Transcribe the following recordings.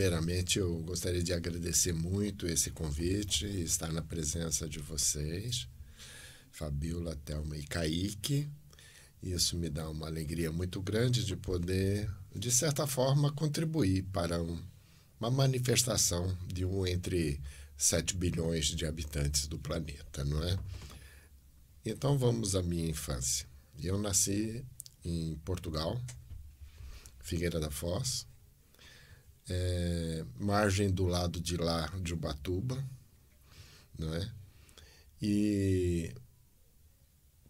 primeiramente, eu gostaria de agradecer muito esse convite e estar na presença de vocês, Fabíola, Thelma e Kaique. Isso me dá uma alegria muito grande de poder, de certa forma, contribuir para uma manifestação de entre 7 bilhões de habitantes do planeta, não é? Então, vamos à minha infância. Eu nasci em Portugal, Figueira da Foz, margem do lado de lá de Ubatuba, não é? E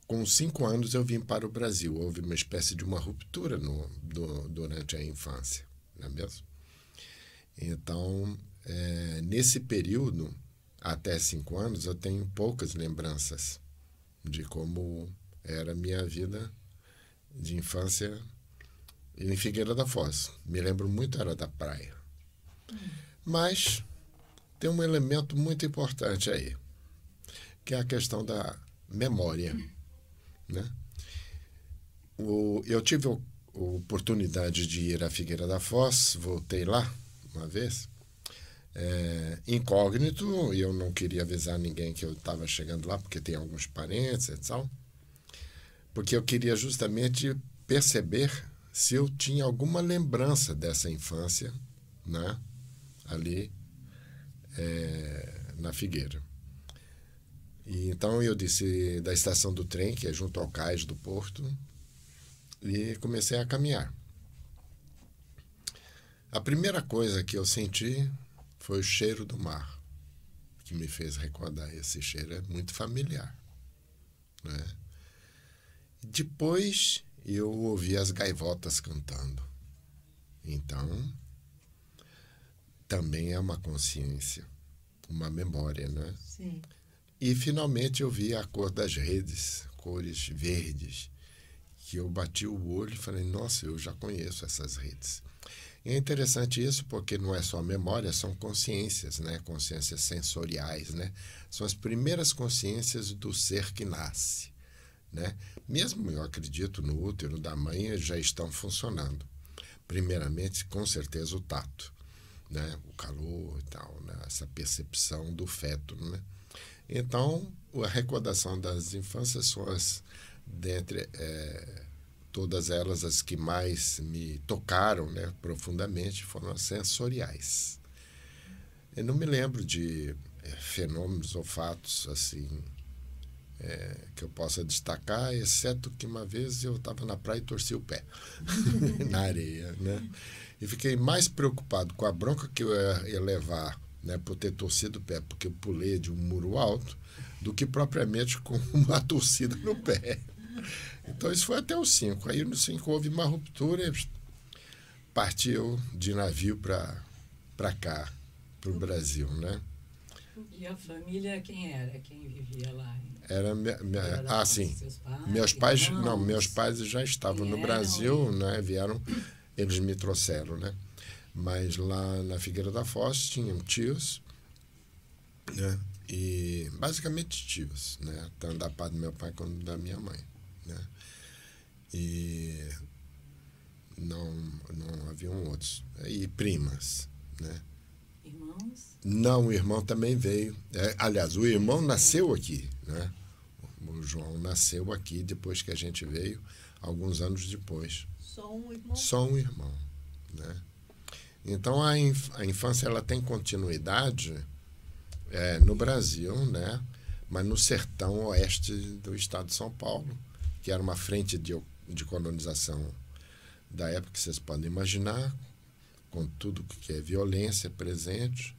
com 5 anos eu vim para o Brasil. Houve uma espécie de uma ruptura durante a infância, não é mesmo? Então, nesse período, até 5 anos, eu tenho poucas lembranças de como era a minha vida de infância em Figueira da Foz. Me lembro muito, era da praia. Mas tem um elemento muito importante aí, que é a questão da memória, né? Eu tive a oportunidade de ir à Figueira da Foz, voltei lá uma vez, incógnito, e eu não queria avisar ninguém que eu estava chegando lá, porque tem alguns parentes e tal, porque eu queria justamente perceber se eu tinha alguma lembrança dessa infância, né, ali na Figueira. E então eu desci da estação do trem, que é junto ao cais do porto, e comecei a caminhar. A primeira coisa que eu senti foi o cheiro do mar, que me fez recordar. Esse cheiro é muito familiar, né? Depois eu ouvi as gaivotas cantando. Então, também é uma consciência, uma memória, né? Sim. E, finalmente, eu vi a cor das redes, cores verdes, que eu bati o olho e falei, nossa, eu já conheço essas redes. E é interessante isso porque não é só memória, são consciências, né? Consciências sensoriais, né? São as primeiras consciências do ser que nasce, né? Mesmo, eu acredito, no útero da mãe já estão funcionando. Primeiramente, com certeza, o tato, né? O calor e tal, né? Essa percepção do feto, né? Então, a recordação das infâncias são dentre todas elas, as que mais me tocaram, né, profundamente, foram as sensoriais. Eu não me lembro de fenômenos ou fatos assim que eu possa destacar, exceto que uma vez eu estava na praia e torci o pé na areia, né? E fiquei mais preocupado com a bronca que eu ia levar, né, por ter torcido o pé, porque eu pulei de um muro alto, do que propriamente com uma torcida no pé. Então, isso foi até os 5. Aí, no 5, houve uma ruptura e partiu de navio para cá, para o Brasil, né? E a família, quem era? Quem vivia lá? Era sim. Seus pais, Meus pais, irmãos? não, meus pais já estavam no Brasil, né? Vieram, eles me trouxeram, né? Mas lá na Figueira da Foz tinham tios, né? E basicamente tios, né? Tanto da parte do meu pai quanto da minha mãe, né? E não haviam outros. E primas, né? Irmãos? Não, o irmão também veio. Aliás, o irmão nasceu aqui, né? O João nasceu aqui depois que a gente veio, alguns anos depois. Só um irmão? Só um irmão, né? Então, a infância ela tem continuidade no Brasil, né? Mas no sertão oeste do estado de São Paulo, que era uma frente de colonização da época que vocês podem imaginar, com tudo que é violência presente,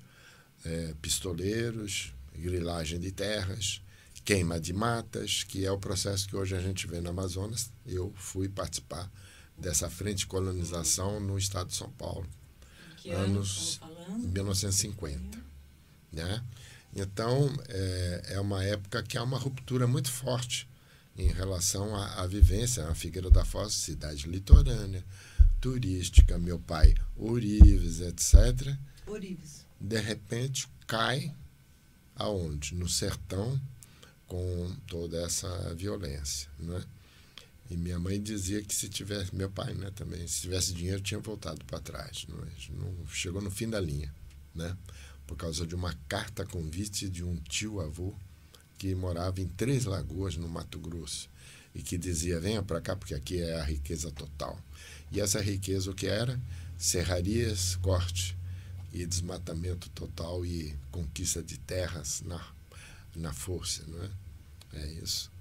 pistoleiros, grilagem de terras, queima de matas, que é o processo que hoje a gente vê no Amazonas. Eu fui participar dessa frente de colonização no estado de São Paulo, Que anos 1950, né? Então, é uma época que há uma ruptura muito forte em relação à vivência. A Figueira da Foz, cidade litorânea, turística, meu pai, Orives, etc. Orives. De repente, cai aonde? No sertão, com toda essa violência, né? E minha mãe dizia que se tivesse, meu pai, né, também, se tivesse dinheiro tinha voltado para trás, não chegou no fim da linha, né? Por causa de uma carta convite de um tio-avô que morava em Três Lagoas, no Mato Grosso, e que dizia: venha para cá porque aqui é a riqueza total. E essa riqueza o que era? Serrarias, corte e desmatamento total e conquista de terras na força, não é? É isso.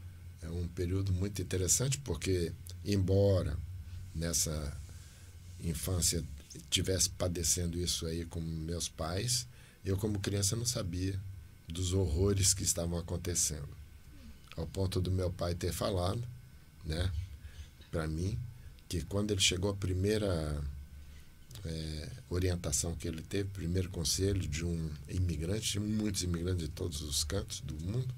É um período muito interessante porque, embora nessa infância estivesse padecendo isso aí com meus pais, eu como criança não sabia dos horrores que estavam acontecendo. Ao ponto do meu pai ter falado, né, para mim, que quando ele chegou a primeira orientação que ele teve, primeiro conselho de um imigrante, de muitos imigrantes de todos os cantos do mundo,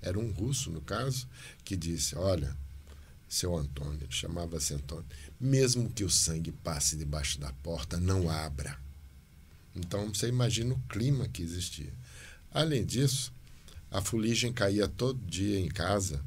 era um russo, no caso, que disse: olha, seu Antônio, ele chamava-se Antônio, mesmo que o sangue passe debaixo da porta, não abra. Então, você imagina o clima que existia. Além disso, a fuligem caía todo dia em casa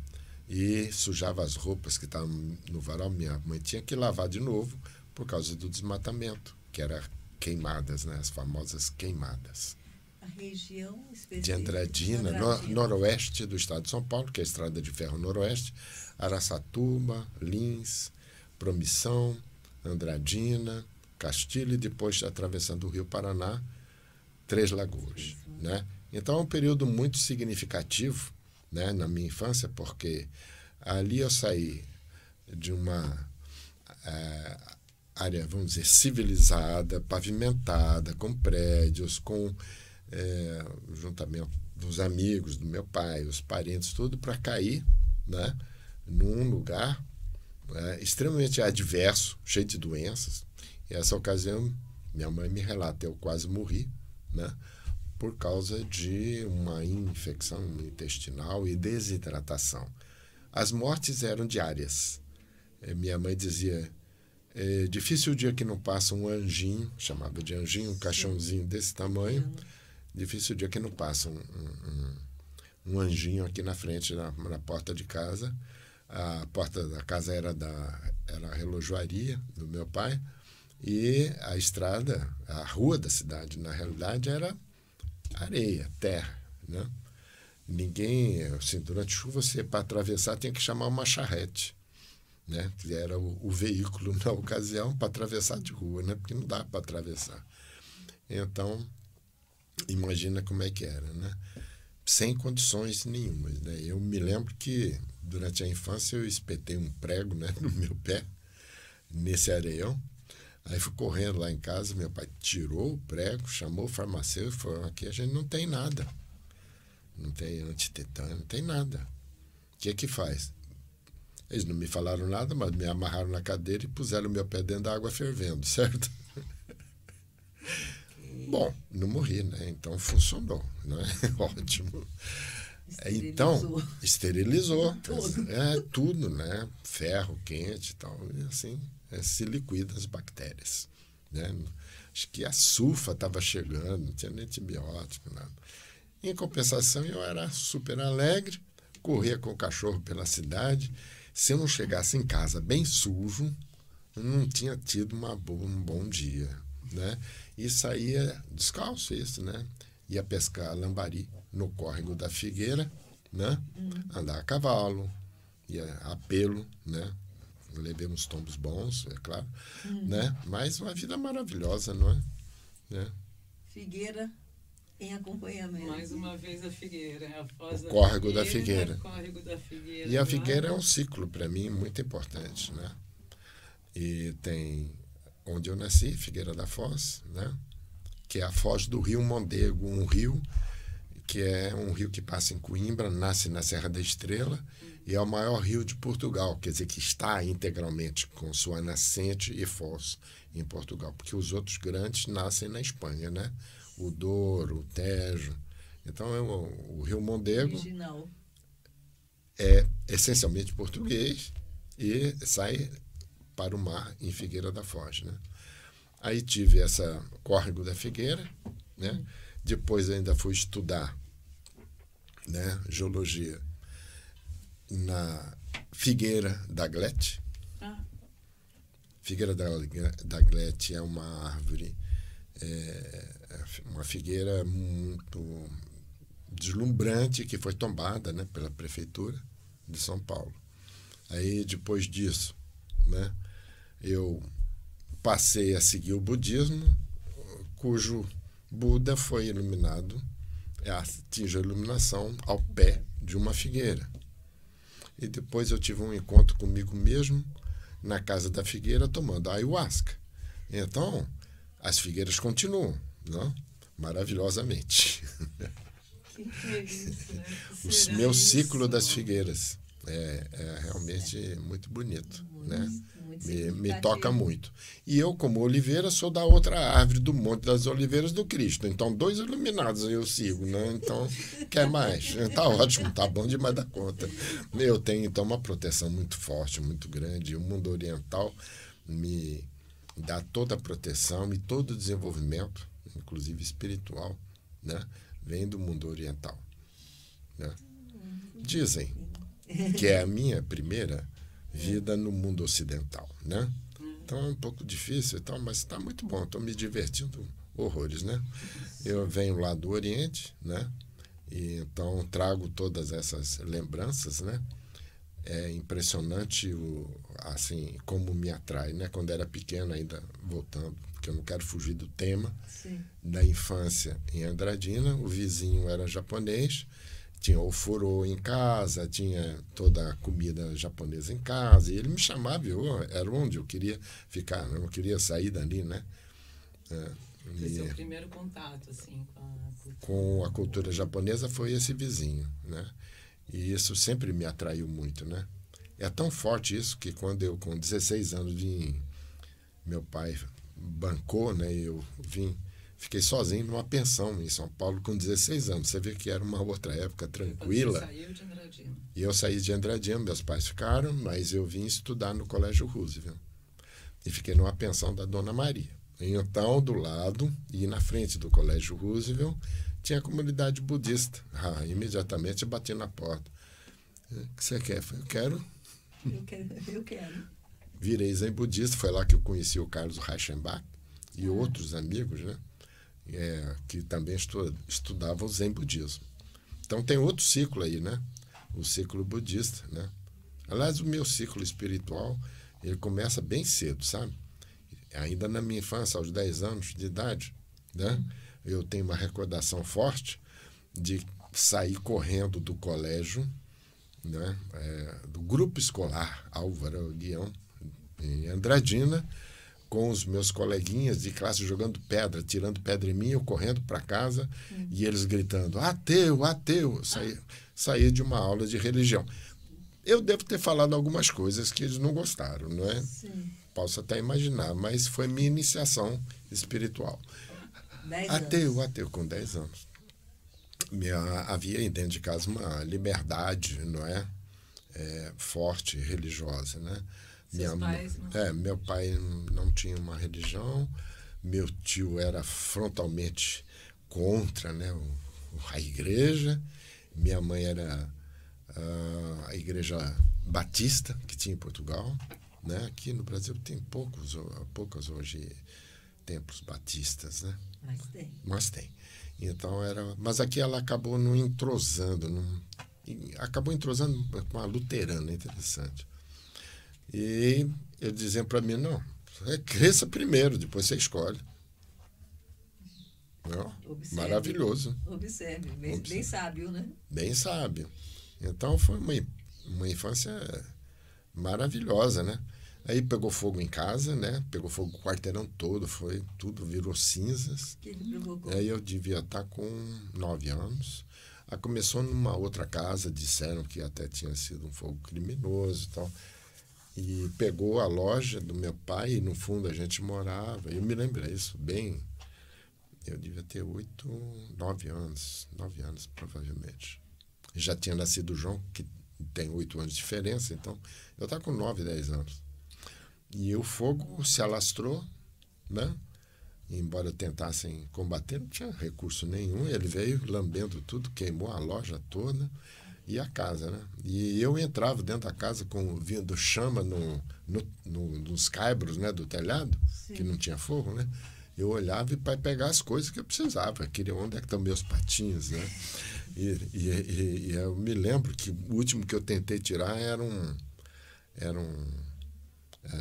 e sujava as roupas que estavam no varal. Minha mãe tinha que lavar de novo por causa do desmatamento, que era queimadas, né? As famosas queimadas. A região específica de Andradina, noroeste do estado de São Paulo, que é a estrada de ferro noroeste, Araçatuba, Lins, Promissão, Andradina, Castilho e depois atravessando o Rio Paraná, Três Lagoas, né? Então é um período muito significativo, né, na minha infância, porque ali eu saí de uma área, vamos dizer, civilizada, pavimentada, com prédios, com juntamento dos amigos do meu pai, os parentes, tudo, para cair, né, num lugar extremamente adverso, cheio de doenças. E essa ocasião, minha mãe me relata, eu quase morri, né, por causa de uma infecção intestinal e desidratação. As mortes eram diárias. Minha mãe dizia: é difícil o dia que não passa um anjinho, chamava de anjinho, um caixãozinho desse tamanho, difícil o dia que não passa um anjinho aqui na frente, na porta de casa. A porta da casa era a relojoaria do meu pai, e a estrada, a rua da cidade, na realidade, era areia, terra, né? Ninguém, assim, durante chuva, você, para atravessar, tinha que chamar uma charrete, né? Que era o veículo na ocasião para atravessar de rua, né? Porque não dá para atravessar. Então, imagina como é que era, né? Sem condições nenhumas, né? Eu me lembro que durante a infância eu espetei um prego, né, no meu pé, nesse areião. Aí fui correndo lá em casa, meu pai tirou o prego, chamou o farmacêutico e falou: aqui a gente não tem nada. Não tem antitetânico, não tem nada. O que é que faz? Eles não me falaram nada, mas me amarraram na cadeira e puseram o meu pé dentro da água fervendo, certo? Bom, não morri, né? Então funcionou, né? Ótimo. Então, esterilizou. Tudo, né? Ferro quente e tal. E assim, se liquida as bactérias, né? Acho que a sulfa estava chegando, não tinha nem antibiótico, nada. Em compensação, eu era super alegre, corria com o cachorro pela cidade. Se eu não chegasse em casa bem sujo, eu não tinha tido um bom dia, né? E saía descalço, isso, né? Ia pescar lambari no córrego da Figueira, né? Andar a cavalo, ia a pelo, né? Levei uns tombos bons, é claro, né? Mas uma vida maravilhosa, não é? Né? Figueira em acompanhamento. Mais uma vez a Figueira, a Foz da Córrego da Figueira. Córrego da Figueira. E a Figueira é um ciclo, para mim, muito importante, né? E tem onde eu nasci, Figueira da Foz, né? Que é a foz do Rio Mondego, um rio que é um rio que passa em Coimbra, nasce na Serra da Estrela e é o maior rio de Portugal, quer dizer, que está integralmente com sua nascente e foz em Portugal, porque os outros grandes nascem na Espanha, né? O Douro, o Tejo. Então, o Rio Mondego original é essencialmente português e sai para o mar em Figueira da Foz, né? Aí tive essa córrego da Figueira, né? Depois ainda fui estudar, né, geologia Figueira da Glete. Ah, Figueira da Glete é uma árvore, uma figueira muito deslumbrante que foi tombada, né, pela prefeitura de São Paulo. Aí, depois disso, né, eu passei a seguir o budismo, cujo Buda foi iluminado, atinge a iluminação ao pé de uma figueira. E depois eu tive um encontro comigo mesmo na casa da figueira tomando ayahuasca. Então, as figueiras continuam, não? Maravilhosamente. que é isso, né? O Será meu isso? ciclo das figueiras é realmente muito bonito, né? Muito Me significativo. toca muito. E eu, como oliveira, sou da outra árvore do Monte das Oliveiras do Cristo. Então, 2 iluminados eu sigo, né? Então, quer mais? Tá ótimo, tá bom demais da conta. Eu tenho, então, uma proteção muito forte, muito grande. O mundo oriental me dá toda a proteção e todo o desenvolvimento, inclusive espiritual, né? Vem do mundo oriental, né? Dizem que é a minha primeira vida no mundo ocidental, né? Então é um pouco difícil e tal, mas está muito bom. Estou me divertindo horrores, né? Eu venho lá do Oriente, né? E então trago todas essas lembranças, né? É impressionante assim como me atrai, né? Quando era pequeno ainda, voltando, porque eu não quero fugir do tema. Sim. Da infância em Andradina, o vizinho era japonês, tinha ofurô em casa, tinha toda a comida japonesa em casa, e ele me chamava, era onde eu queria ficar, eu não queria sair dali, né? Foi seu primeiro contato, assim, Com a cultura japonesa foi esse vizinho, né? E isso sempre me atraiu muito, né? É tão forte isso que quando eu, com 16 anos, meu pai bancou, né? Eu fiquei sozinho numa pensão em São Paulo com 16 anos. Você vê que era uma outra época tranquila. Você saiu de Andradina. E eu saí de Andradina, meus pais ficaram, mas eu vim estudar no Colégio Roosevelt. E fiquei numa pensão da Dona Maria. E então, do lado e na frente do Colégio Roosevelt, tinha a comunidade budista. Imediatamente eu bati na porta. O que você quer? Eu falei, Eu quero. Virei zen budista. Foi lá que eu conheci o Carlos Reichenbach e outros amigos, né? Que também estudavam o zen budismo. Então tem outro ciclo aí, né? O ciclo budista, né? Aliás, o meu ciclo espiritual, ele começa bem cedo, sabe? Ainda na minha infância, aos 10 anos de idade, né? Eu tenho uma recordação forte de sair correndo do colégio, né? Do grupo escolar Álvaro Guião, em Andradina, com os meus coleguinhas de classe jogando pedra, tirando pedra em mim, eu correndo para casa e eles gritando, ateu, ateu. Saí de uma aula de religião. Eu devo ter falado algumas coisas que eles não gostaram, não é? Sim. Posso até imaginar, mas foi minha iniciação espiritual. 10 Ateu, anos. com 10 anos. Havia aí dentro de casa uma liberdade, não é? Forte, religiosa, né? Seus pais não? Meu pai não tinha uma religião, meu tio era frontalmente contra, né, a igreja, minha mãe era a igreja batista que tinha em Portugal, né? Aqui no Brasil tem poucos hoje templos batistas, né? Mas tem. Então mas aqui ela acabou não entrosando, acabou entrosando com a luterana, interessante. E eu dizendo para mim, não, cresça primeiro, depois você escolhe. Não? Maravilhoso. Observe. Bem sábio, né? Bem sábio. Então foi uma infância maravilhosa, né? Aí pegou fogo em casa, né? Pegou fogo o quarteirão todo, tudo virou cinzas. Que provocou? Aí eu devia estar com 9 anos. Aí começou numa outra casa, disseram que até tinha sido um fogo criminoso e tal. E pegou a loja do meu pai e no fundo a gente morava. Eu me lembro isso bem. Eu devia ter 9 anos provavelmente. Já tinha nascido o João, que tem 8 anos de diferença, então eu estava com 9, 10 anos. E o fogo se alastrou, né? Embora tentassem combater, não tinha recurso nenhum. Ele veio lambendo tudo, queimou a loja toda. e a casa, né? E eu entrava dentro da casa vindo chama nos caibros, né, do telhado, Sim. que não tinha fogo, né? Eu olhava para pegar as coisas que eu precisava. Eu queria onde é que estão meus patinhos, né? E eu me lembro que o último que eu tentei tirar era um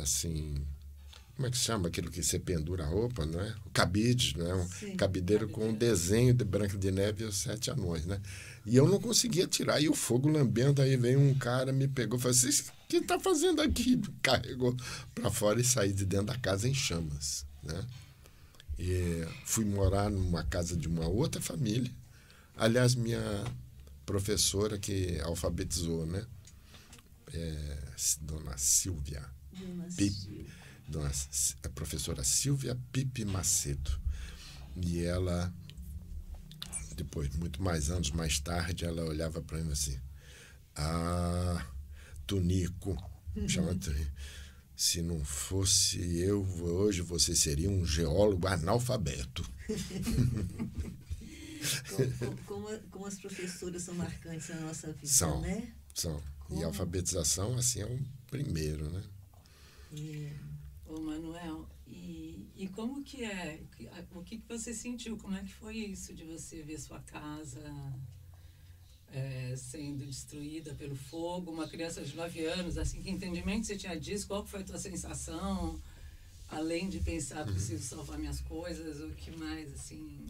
assim, como é que se chama aquilo que você pendura a roupa, não é? O cabide, não é? Sim, Cabideiro com um desenho de Branca de Neve e os 7 anões, né? E eu não conseguia tirar, e o fogo lambendo, aí veio um cara, me pegou, falou assim, o que está fazendo aqui? Carregou para fora e saí de dentro da casa em chamas, né? E fui morar numa casa de uma outra família. Aliás, minha professora que alfabetizou, né? Dona Silvia. A professora Silvia Pipe Macedo. E ela, depois, muito mais anos mais tarde, ela olhava para mim assim, Tunico, chama Tunico, se não fosse eu, hoje você seria um geólogo analfabeto. Como as professoras são marcantes na nossa vida, são, né? São. E a alfabetização, assim, é o primeiro, né? Ô, Manuel, e como que é? O que você sentiu? Como é que foi isso de você ver sua casa sendo destruída pelo fogo? Uma criança de 9 anos, assim, que entendimento você tinha disso? Qual foi a tua sensação? Além de pensar, preciso salvar minhas coisas, o que mais, assim,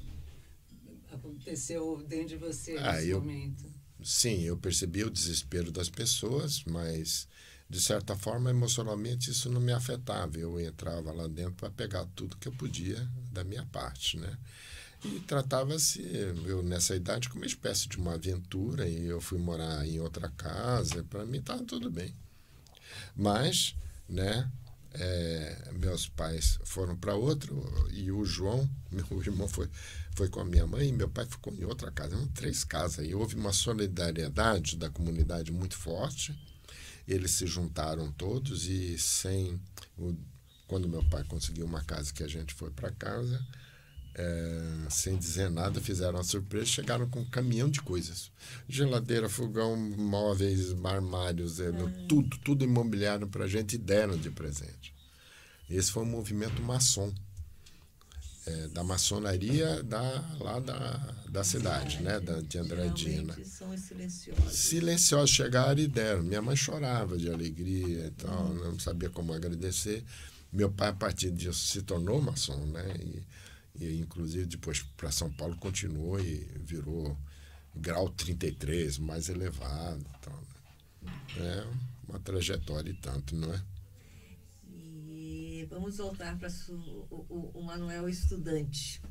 aconteceu dentro de você nesse momento? Sim, eu percebi o desespero das pessoas, mas, de certa forma, emocionalmente, isso não me afetava. Eu entrava lá dentro para pegar tudo que eu podia da minha parte, né? E tratava-se, eu nessa idade, como uma espécie de uma aventura, e eu fui morar em outra casa, para mim estava tudo bem. Mas, né, meus pais foram para outro, e o João, meu irmão, foi com a minha mãe, e meu pai ficou em outra casa. Eram 3 casas, e houve uma solidariedade da comunidade muito forte. Eles se juntaram todos, e quando meu pai conseguiu uma casa que a gente foi para casa, sem dizer nada, fizeram uma surpresa, chegaram com um caminhão de coisas. Geladeira, fogão, móveis, armários, tudo imobiliário para a gente, e deram de presente. Esse foi um movimento maçom, da maçonaria lá da cidade, né, de Andradina. São silenciosos. Silenciosos, chegaram e deram. Minha mãe chorava de alegria e tal, não sabia como agradecer. Meu pai, a partir disso, se tornou maçom, né? E inclusive, depois, para São Paulo, continuou e virou grau 33, mais elevado. Então, é uma trajetória e tanto, não é? E vamos voltar para o Manuel estudante.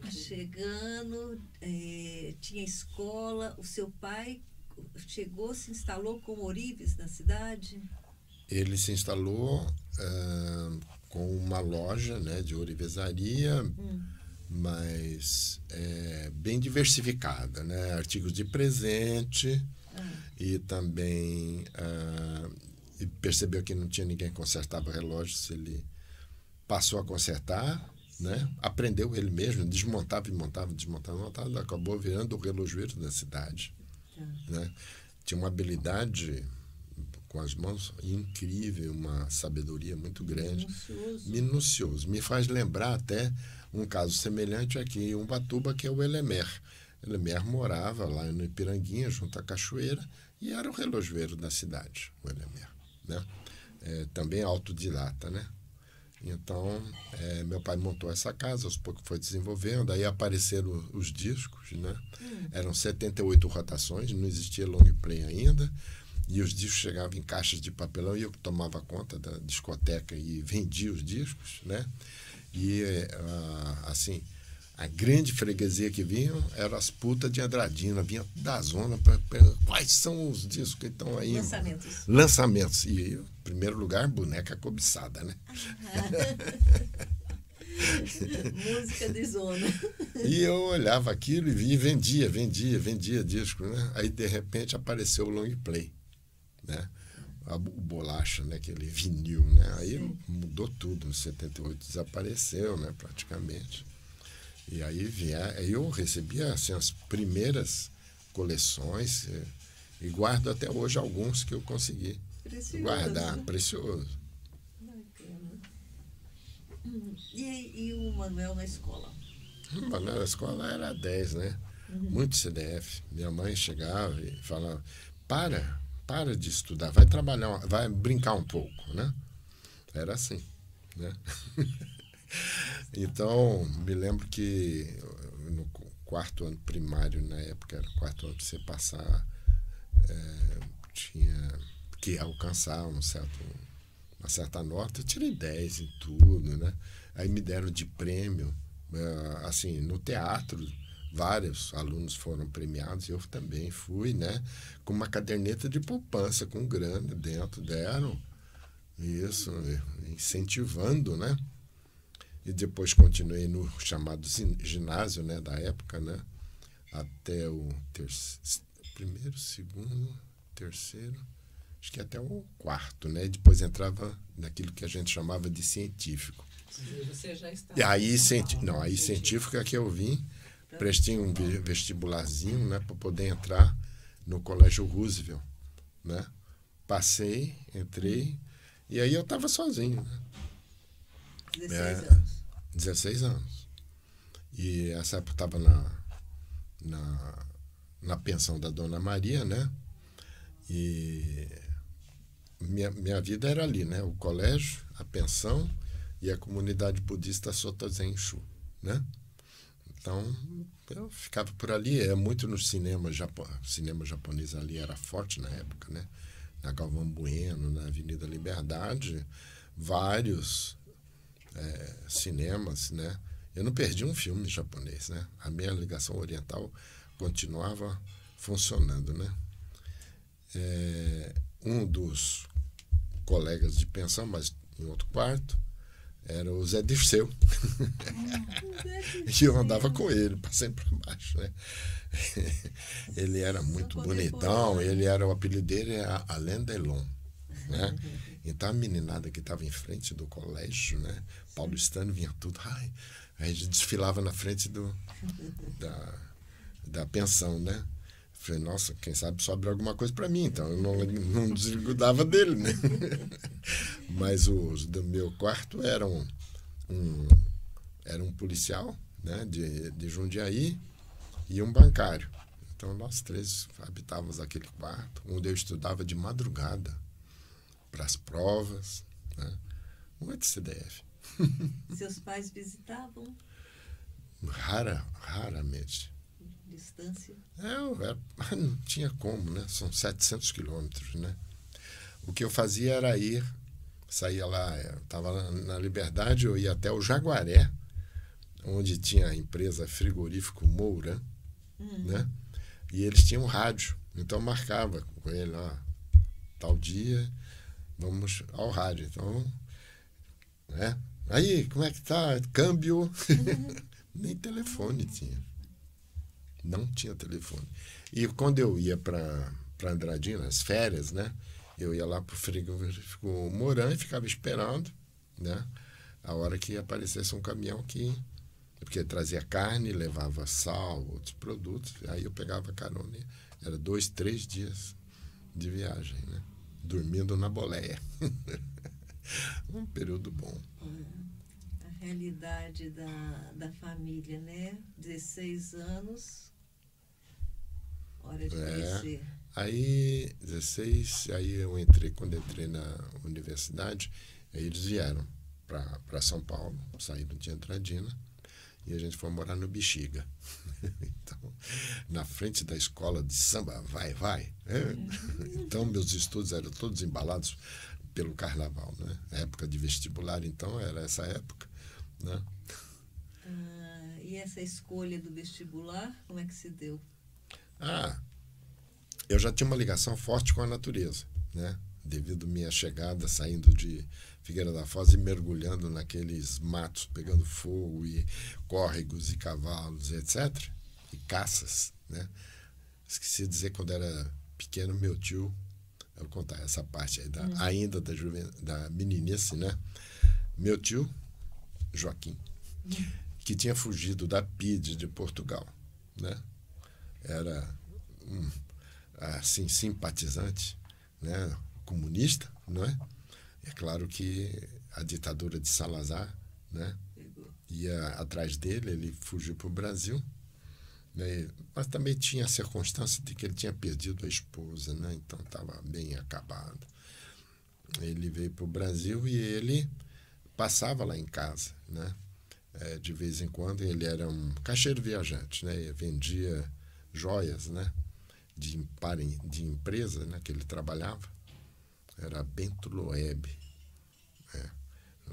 Chegando aqui. Tinha escola. O seu pai chegou, se instalou com Ourives na cidade? Ele se instalou com uma loja, né, de ourivesaria, mas bem diversificada, né? Artigos de presente, e também e percebeu que não tinha ninguém que consertava relógios, ele passou a consertar, né? Aprendeu ele mesmo, desmontava e montava, acabou virando o relojoeiro da cidade, né? Tinha uma habilidade com as mãos incrível, uma sabedoria muito grande. Minucioso. Me faz lembrar até um caso semelhante aqui em Ubatuba, que é o Elemer. Elemer morava lá no Ipiranguinha, junto à cachoeira, e era o relojoeiro da cidade, o Elemer, né? Também autodidata, né? Então, meu pai montou essa casa, aos poucos foi desenvolvendo, aí apareceram os discos, né? Eram 78 rotações, não existia long play ainda, e os discos chegavam em caixas de papelão, e eu tomava conta da discoteca e vendia os discos, né? E, assim, a grande freguesia que vinham eram as putas de Andradina, vinha da zona para quais são os discos que estão aí. Lançamentos. E, em primeiro lugar, boneca cobiçada, né? Música de zona. E eu olhava aquilo e vendia disco, né? Aí, de repente, apareceu o long play, né? O bolacha, né? Aquele vinil, né? Aí mudou tudo. Em 78 desapareceu, né? Praticamente. E aí eu recebia assim, as primeiras coleções, e guardo até hoje alguns que eu consegui Precioso. guardar, precioso. Bacana. E o Manuel na escola? Mas na escola era 10, né? Muito CDF. Minha mãe chegava e falava, para de estudar, vai trabalhar, vai brincar um pouco, né? Era assim, né? Então, me lembro que no quarto ano primário, na época, era o quarto ano, você passar, tinha que alcançar uma certa nota. Eu tirei 10 em tudo, né? Aí me deram de prêmio, assim, no teatro, vários alunos foram premiados, eu também fui, né? Com uma caderneta de poupança, com grana dentro, deram isso, incentivando, né? E depois continuei no chamado ginásio, né, da época, né, até o primeiro, segundo, terceiro, acho que até o quarto, né, e depois entrava naquilo que a gente chamava de científico. E você já está. E aí, científico é que eu vim, prestei um vestibularzinho, né, para poder entrar no Colégio Roosevelt, né, passei, entrei, e aí eu estava sozinho, né. 16 anos. 16 anos. E essa época eu estava na pensão da Dona Maria, né? E minha vida era ali, né? O colégio, a pensão e a comunidade budista Sotozen Shu, né? Então, eu ficava por ali. Muito no cinema japonês ali era forte na época, né? Na Galvão Bueno, na Avenida Liberdade, vários cinemas, né? Eu não perdi um filme japonês, né? A minha ligação oriental continuava funcionando, né? Um dos colegas de pensão, mas em outro quarto, era o Zé Dirceu. E eu andava com ele, passei para baixo, né? Ele era muito bonitão, o apelido dele era Alain Delon, né? Então a meninada que estava em frente do colégio, né? Paulistano, vinha tudo. Ai, aí a gente desfilava na frente da pensão, né? Falei, nossa, quem sabe sobra alguma coisa para mim, então eu não desgrudava dele, né? Mas os do meu quarto eram um policial, né? de Jundiaí e um bancário. Então nós três habitávamos aquele quarto, onde eu estudava de madrugada para as provas, né? Muito CDF. Seus pais visitavam? Raramente. Distância? Não tinha como, né? São 700 quilômetros, né? O que eu fazia era saía lá, estava na Liberdade, eu ia até o Jaguaré, onde tinha a empresa Frigorífico Moura, né? E eles tinham rádio, então eu marcava com ele, tal dia, vamos ao rádio. Então, né? Aí, como é que tá? Câmbio? Nem telefone tinha. Não tinha telefone. E quando eu ia para Andradina, nas férias, né? Eu ia lá para o frigorífico Mourã e ficava esperando, né? A hora que aparecesse um caminhão porque trazia carne, levava sal, outros produtos. Aí eu pegava carona. Era 2, 3 dias de viagem, né? Dormindo na boleia. Um período bom. A realidade da família, né? 16 anos, hora de conhecer. Aí, 16, quando entrei na universidade, aí eles vieram para São Paulo, saíram de Andradina, e a gente foi morar no Bexiga. Então, na frente da escola de samba, vai. Então, meus estudos eram todos embalados pelo carnaval, né? Época de vestibular, então, era essa época, né? E essa escolha do vestibular, como é que se deu? Eu já tinha uma ligação forte com a natureza, né? Devido à minha chegada, saindo de Figueira da Foz e mergulhando naqueles matos, pegando fogo e córregos e cavalos, etc. E caças, né? Esqueci de dizer, quando era pequeno, meu tio, eu vou contar essa parte aí, ainda da meninice, né? Meu tio, Joaquim, que tinha fugido da PIDE de Portugal, né? Era assim, simpatizante, né, comunista, não é? É claro que a ditadura de Salazar, né, ia atrás dele, ele fugiu para o Brasil, né, mas também tinha a circunstância de que ele tinha perdido a esposa, né, então estava bem acabado. Ele veio para o Brasil e ele passava lá em casa, né? De vez em quando. Ele era um caixeiro viajante, né? Ele vendia joias, né? de empresa, né? Que ele trabalhava. Era Bento Loeb,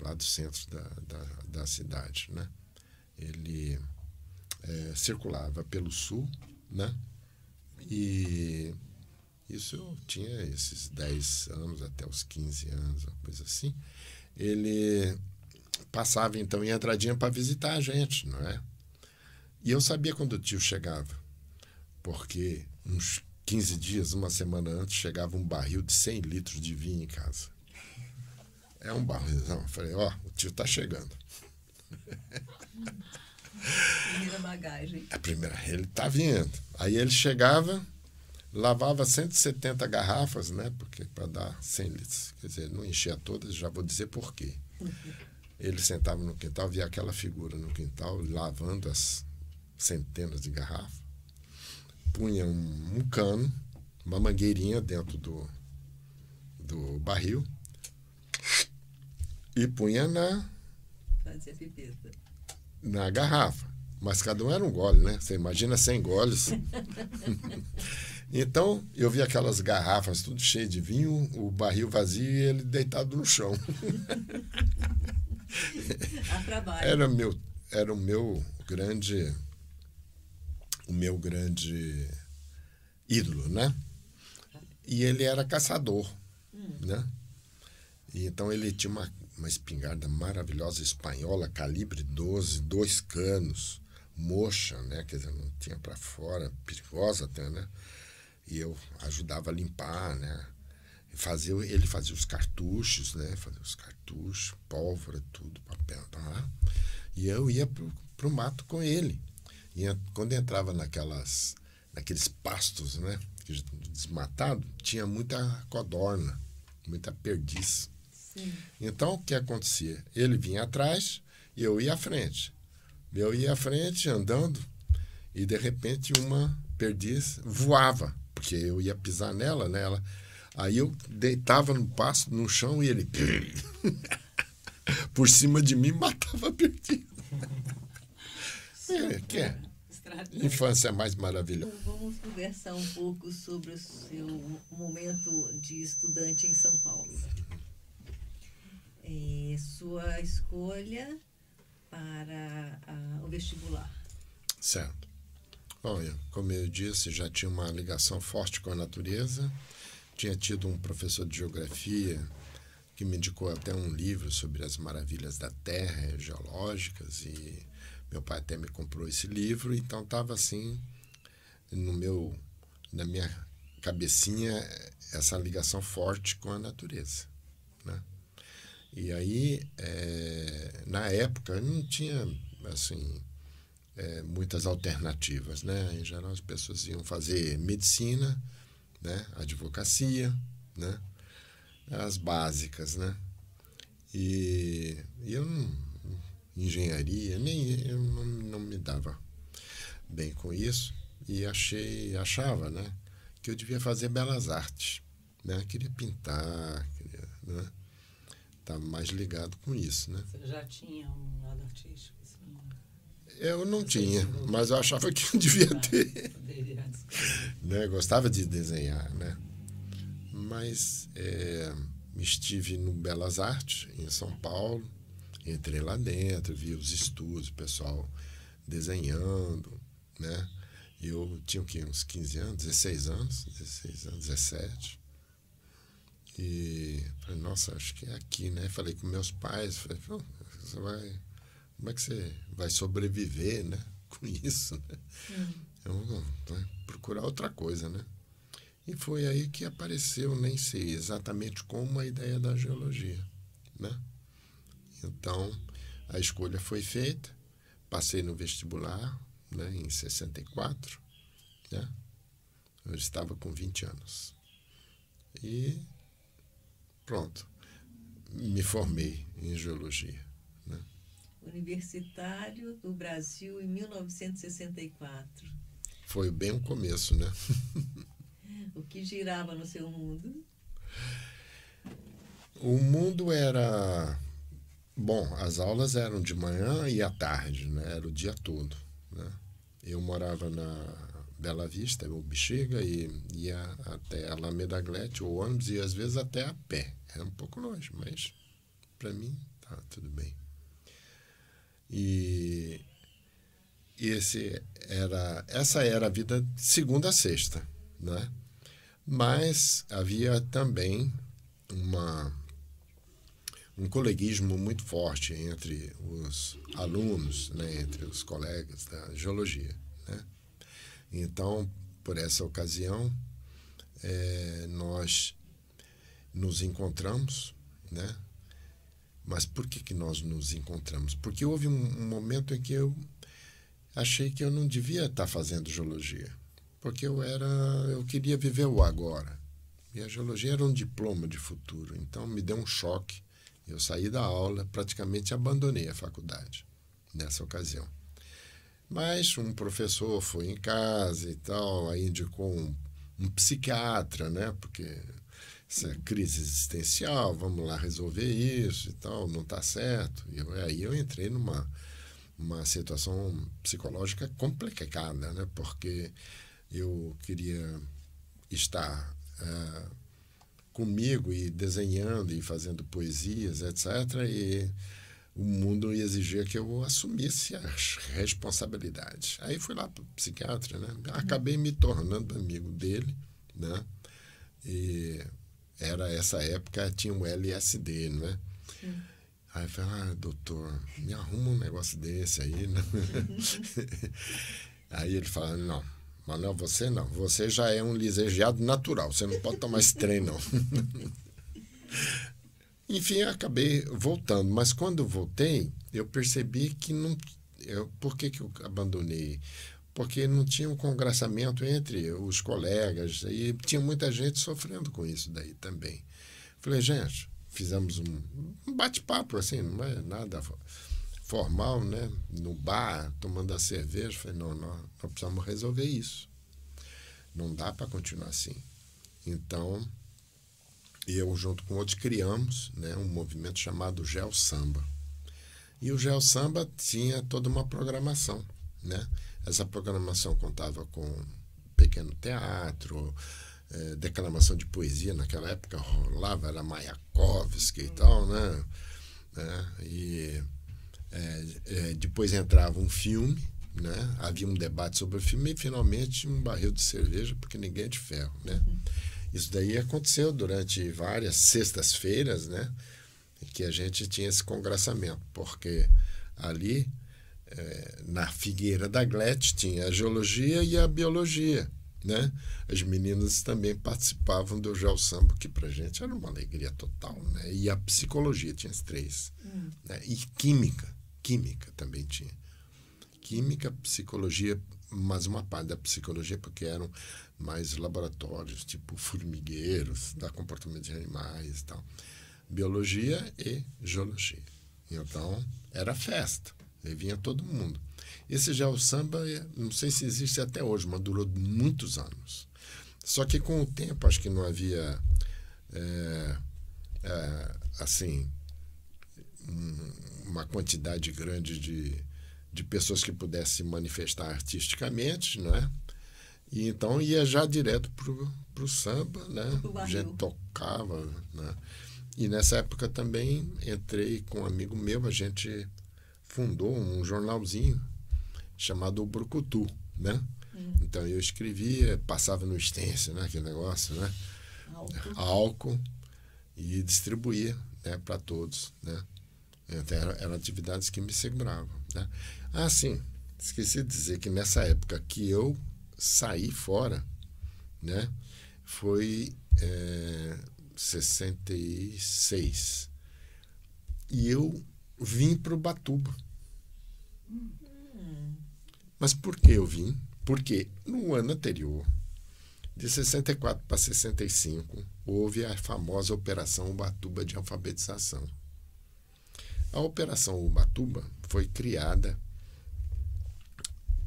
lá do centro da cidade, né? Ele circulava pelo sul, né? E isso eu tinha esses 10 anos, até os 15 anos, uma coisa assim. Ele passava, então, em Andradinha para visitar a gente, não é? E eu sabia quando o tio chegava, porque uns 15 dias, uma semana antes, chegava um barril de 100 litros de vinho em casa. É um barrilzão. Eu falei, ó, o tio está chegando. Primeira bagagem. A primeira, ele está vindo. Aí ele chegava, lavava 170 garrafas, né? Porque para dar 100 litros. Quer dizer, não enchia todas, já vou dizer por quê. Ele sentava no quintal, via aquela figura no quintal, lavando as centenas de garrafas. Punha um cano, uma mangueirinha dentro do barril e punha Fazia pipeta. na garrafa. Mas cada um era um gole, né? Você imagina 100 goles. Então, eu vi aquelas garrafas tudo cheio de vinho, o barril vazio e ele deitado no chão. A trabalho. Era o meu grande ídolo, né? E ele era caçador, né? E então ele tinha uma espingarda maravilhosa espanhola, calibre 12, 2 canos, mocha, né? Quer dizer, não tinha para fora, perigosa até, né? E eu ajudava a limpar, né? Ele fazia os cartuchos, né? Fazia os cartuchos, pólvora, tudo, papel, tá? E eu ia pro mato com ele. E quando entrava naqueles pastos, né? Desmatado, tinha muita codorna, muita perdiz. Sim. Então, o que acontecia? Ele vinha atrás e eu ia à frente. Eu ia à frente, andando, e de repente uma perdiz voava, porque eu ia pisar nela, né? Aí eu deitava no pasto, no chão, e ele por cima de mim matava a perdiz. Infância mais maravilhosa. Então, vamos conversar um pouco sobre o seu momento de estudante em São Paulo. Sua escolha para o vestibular. Certo. Olha, como eu disse, já tinha uma ligação forte com a natureza. Tinha tido um professor de geografia que me indicou até um livro sobre as maravilhas da Terra, geológicas, e meu pai até me comprou esse livro, então estava assim, na minha cabecinha, essa ligação forte com a natureza, né? E aí, na época, não tinha, assim, muitas alternativas, né? Em geral, as pessoas iam fazer medicina, né? Advocacia, né? As básicas, né? E eu engenharia, eu não me dava bem com isso, e achava, né, que eu devia fazer belas artes, né? Queria pintar, né? Estava mais ligado com isso, né? Você já tinha um lado artístico? Assim, eu não tinha, mas eu achava que eu devia ter. Né? Gostava de desenhar, né? Mas estive no Belas Artes, em São Paulo, entrei lá dentro, vi os estudos, o pessoal desenhando, né? Eu tinha o quê? Uns 15 anos, 16 anos, 17. E falei, nossa, acho que é aqui, né? Falei com meus pais, falei, como é que você vai sobreviver, né? Com isso, né? Eu vai procurar outra coisa, né? E foi aí que apareceu, nem sei exatamente como, a ideia da geologia, né? Então, a escolha foi feita, passei no vestibular, né, em 64, né? Eu estava com 20 anos. E pronto, me formei em geologia, né? Universitário do Brasil em 1964. Foi bem o começo, né? O que girava no seu mundo? O mundo era... Bom, as aulas eram de manhã e à tarde, né? Era o dia todo, né? Eu morava na Bela Vista, o Bexiga, e ia até Alameda Glete, ou ônibus, e às vezes até a pé. Era um pouco longe, mas para mim tá tudo bem. E essa era a vida de segunda a sexta, né? Mas havia também um coleguismo muito forte entre os alunos, né? Entre os colegas da geologia, né? Então, por essa ocasião, nós nos encontramos, né? Mas por que nós nos encontramos? Porque houve um momento em que eu achei que eu não devia estar fazendo geologia, porque eu queria viver o agora. E a geologia era um diploma de futuro, então me deu um choque. Eu saí da aula, praticamente abandonei a faculdade nessa ocasião. Mas um professor foi em casa e tal, aí indicou um psiquiatra, né? Porque essa crise existencial, vamos lá resolver isso e tal, não está certo. E aí eu entrei numa situação psicológica complicada, né? Porque eu queria estar comigo e desenhando e fazendo poesias, etc. E o mundo exigia que eu assumisse as responsabilidades. Aí fui lá para o psiquiatra, né? Acabei me tornando amigo dele, né? E era essa época, tinha um LSD, né? Sim. Aí eu falei, doutor, me arruma um negócio desse aí, né? Aí ele fala, não, Manuel, você não. Você já é um lisonjeado natural, você não pode tomar esse trem, não. Enfim, eu acabei voltando, mas quando eu voltei, eu percebi que não... Por que eu abandonei? Porque não tinha um congraçamento entre os colegas e tinha muita gente sofrendo com isso daí também. Falei, gente, fizemos um bate-papo, assim, não é nada formal, né? No bar, tomando a cerveja. Falei, não, nós precisamos resolver isso. Não dá para continuar assim. Então, eu, junto com outros, criamos, né, um movimento chamado Geosamba. E o Geosamba tinha toda uma programação, né? Essa programação contava com pequeno teatro, declamação de poesia. Naquela época rolava, era Mayakovsky e tal, né? E depois entrava um filme, né? Havia um debate sobre o filme e, finalmente, um barril de cerveja, porque ninguém é de ferro, né? Isso daí aconteceu durante várias sextas-feiras, né? Que a gente tinha esse congraçamento, porque ali, na Figueira da Glete, tinha a geologia e a biologia, né? As meninas também participavam do Geosamba, que para a gente era uma alegria total, né? E a psicologia tinha as três, né? E química também tinha. Química, psicologia, mas uma parte da psicologia, porque eram mais laboratórios, tipo formigueiros, da comportamento de animais e tal. Biologia e geologia. Então, era festa. Aí vinha todo mundo. Esse Geosamba, não sei se existe até hoje, mas durou muitos anos. Só que com o tempo, acho que não havia, assim, uma quantidade grande de pessoas que pudessem se manifestar artisticamente, não é? E então ia já direto pro samba, né? A gente tocava, né? E nessa época também entrei com um amigo meu, a gente fundou um jornalzinho chamado O Brucutu, né? Então eu escrevia, passava no stencil, né? Aquele negócio, né? Álcool, e distribuía, né? Para todos, né? Então, eram atividades que me seguravam, né? Ah, sim, esqueci de dizer que nessa época que eu saí fora, né? Foi 66. E eu vim para o Ubatuba. Mas por que eu vim? Porque no ano anterior De 64 para 65, houve a famosa Operação Ubatuba de alfabetização. A Operação Ubatuba foi criada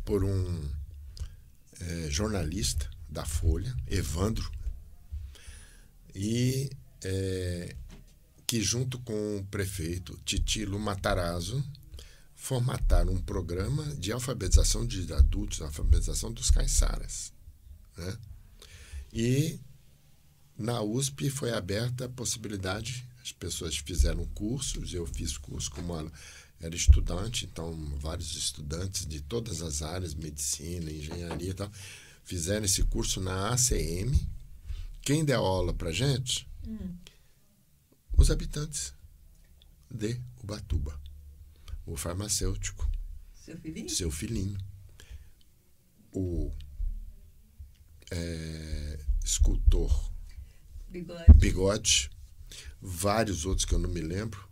por um jornalista da Folha, Evandro, e que junto com o prefeito Titilo Matarazzo formataram um programa de alfabetização de adultos, alfabetização dos caiçaras, né? E na USP foi aberta a possibilidade, as pessoas fizeram cursos, eu fiz curso como era estudante, então vários estudantes de todas as áreas, medicina, engenharia e tal, fizeram esse curso na ACM. Quem deu aula para gente? Os habitantes de Ubatuba. O farmacêutico. Seu filhinho? Seu filhinho. O escultor Bigode. Vários outros que eu não me lembro.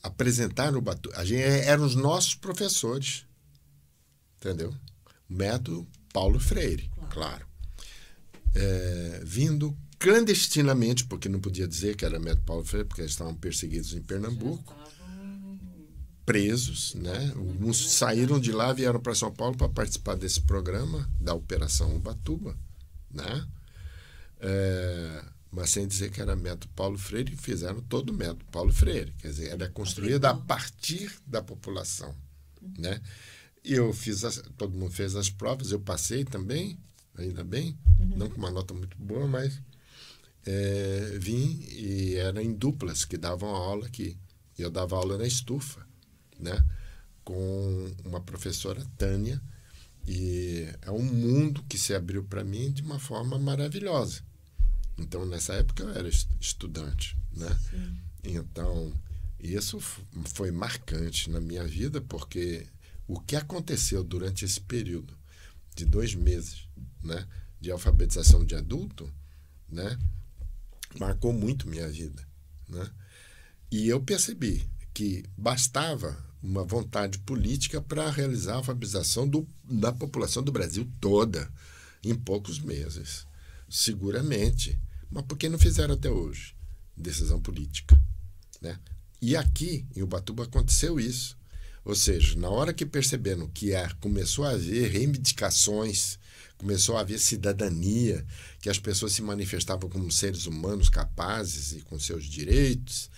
Apresentaram o Ubatuba. Eram os nossos professores. Entendeu? Método Paulo Freire, claro. Vindo clandestinamente, porque não podia dizer que era método Paulo Freire, porque eles estavam perseguidos em Pernambuco, presos, né? Uns saíram de lá, vieram para São Paulo para participar desse programa da Operação Ubatuba, né? Mas sem dizer que era método Paulo Freire, e fizeram todo o método Paulo Freire, quer dizer, era construído a partir da população, né? E eu fiz, todo mundo fez as provas, eu passei também, ainda bem, não com uma nota muito boa, mas vim e era em duplas que davam aula aqui. Eu dava aula na Estufa, né? Com uma professora, Tânia, e é um mundo que se abriu para mim de uma forma maravilhosa. Então, nessa época, eu era estudante, né? Sim. Então, isso foi marcante na minha vida, porque o que aconteceu durante esse período de 2 meses, né, de alfabetização de adulto, né, marcou muito minha vida, né? E eu percebi que bastava uma vontade política para realizar a alfabetização da população do Brasil toda em poucos meses, seguramente. Mas por que não fizeram até hoje? Decisão política, né? E aqui, em Ubatuba, aconteceu isso. Ou seja, na hora que perceberam que começou a haver reivindicações, começou a haver cidadania, que as pessoas se manifestavam como seres humanos capazes e com seus direitos,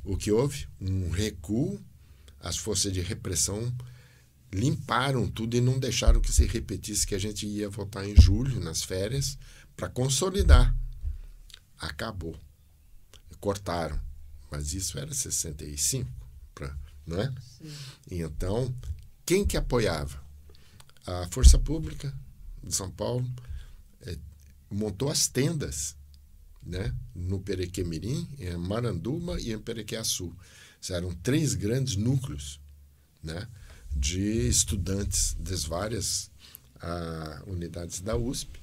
o que houve? Um recuo, as forças de repressão limparam tudo e não deixaram que se repetisse que a gente ia voltar em julho, nas férias, para consolidar. Acabou. Cortaram. Mas isso era 65, não é? Sim. E então, quem que apoiava? A Força Pública de São Paulo montou as tendas, né? No Perequê-Mirim, em Maranduba e em Perequê-Açu. Eram 3 grandes núcleos, né, de estudantes das várias unidades da USP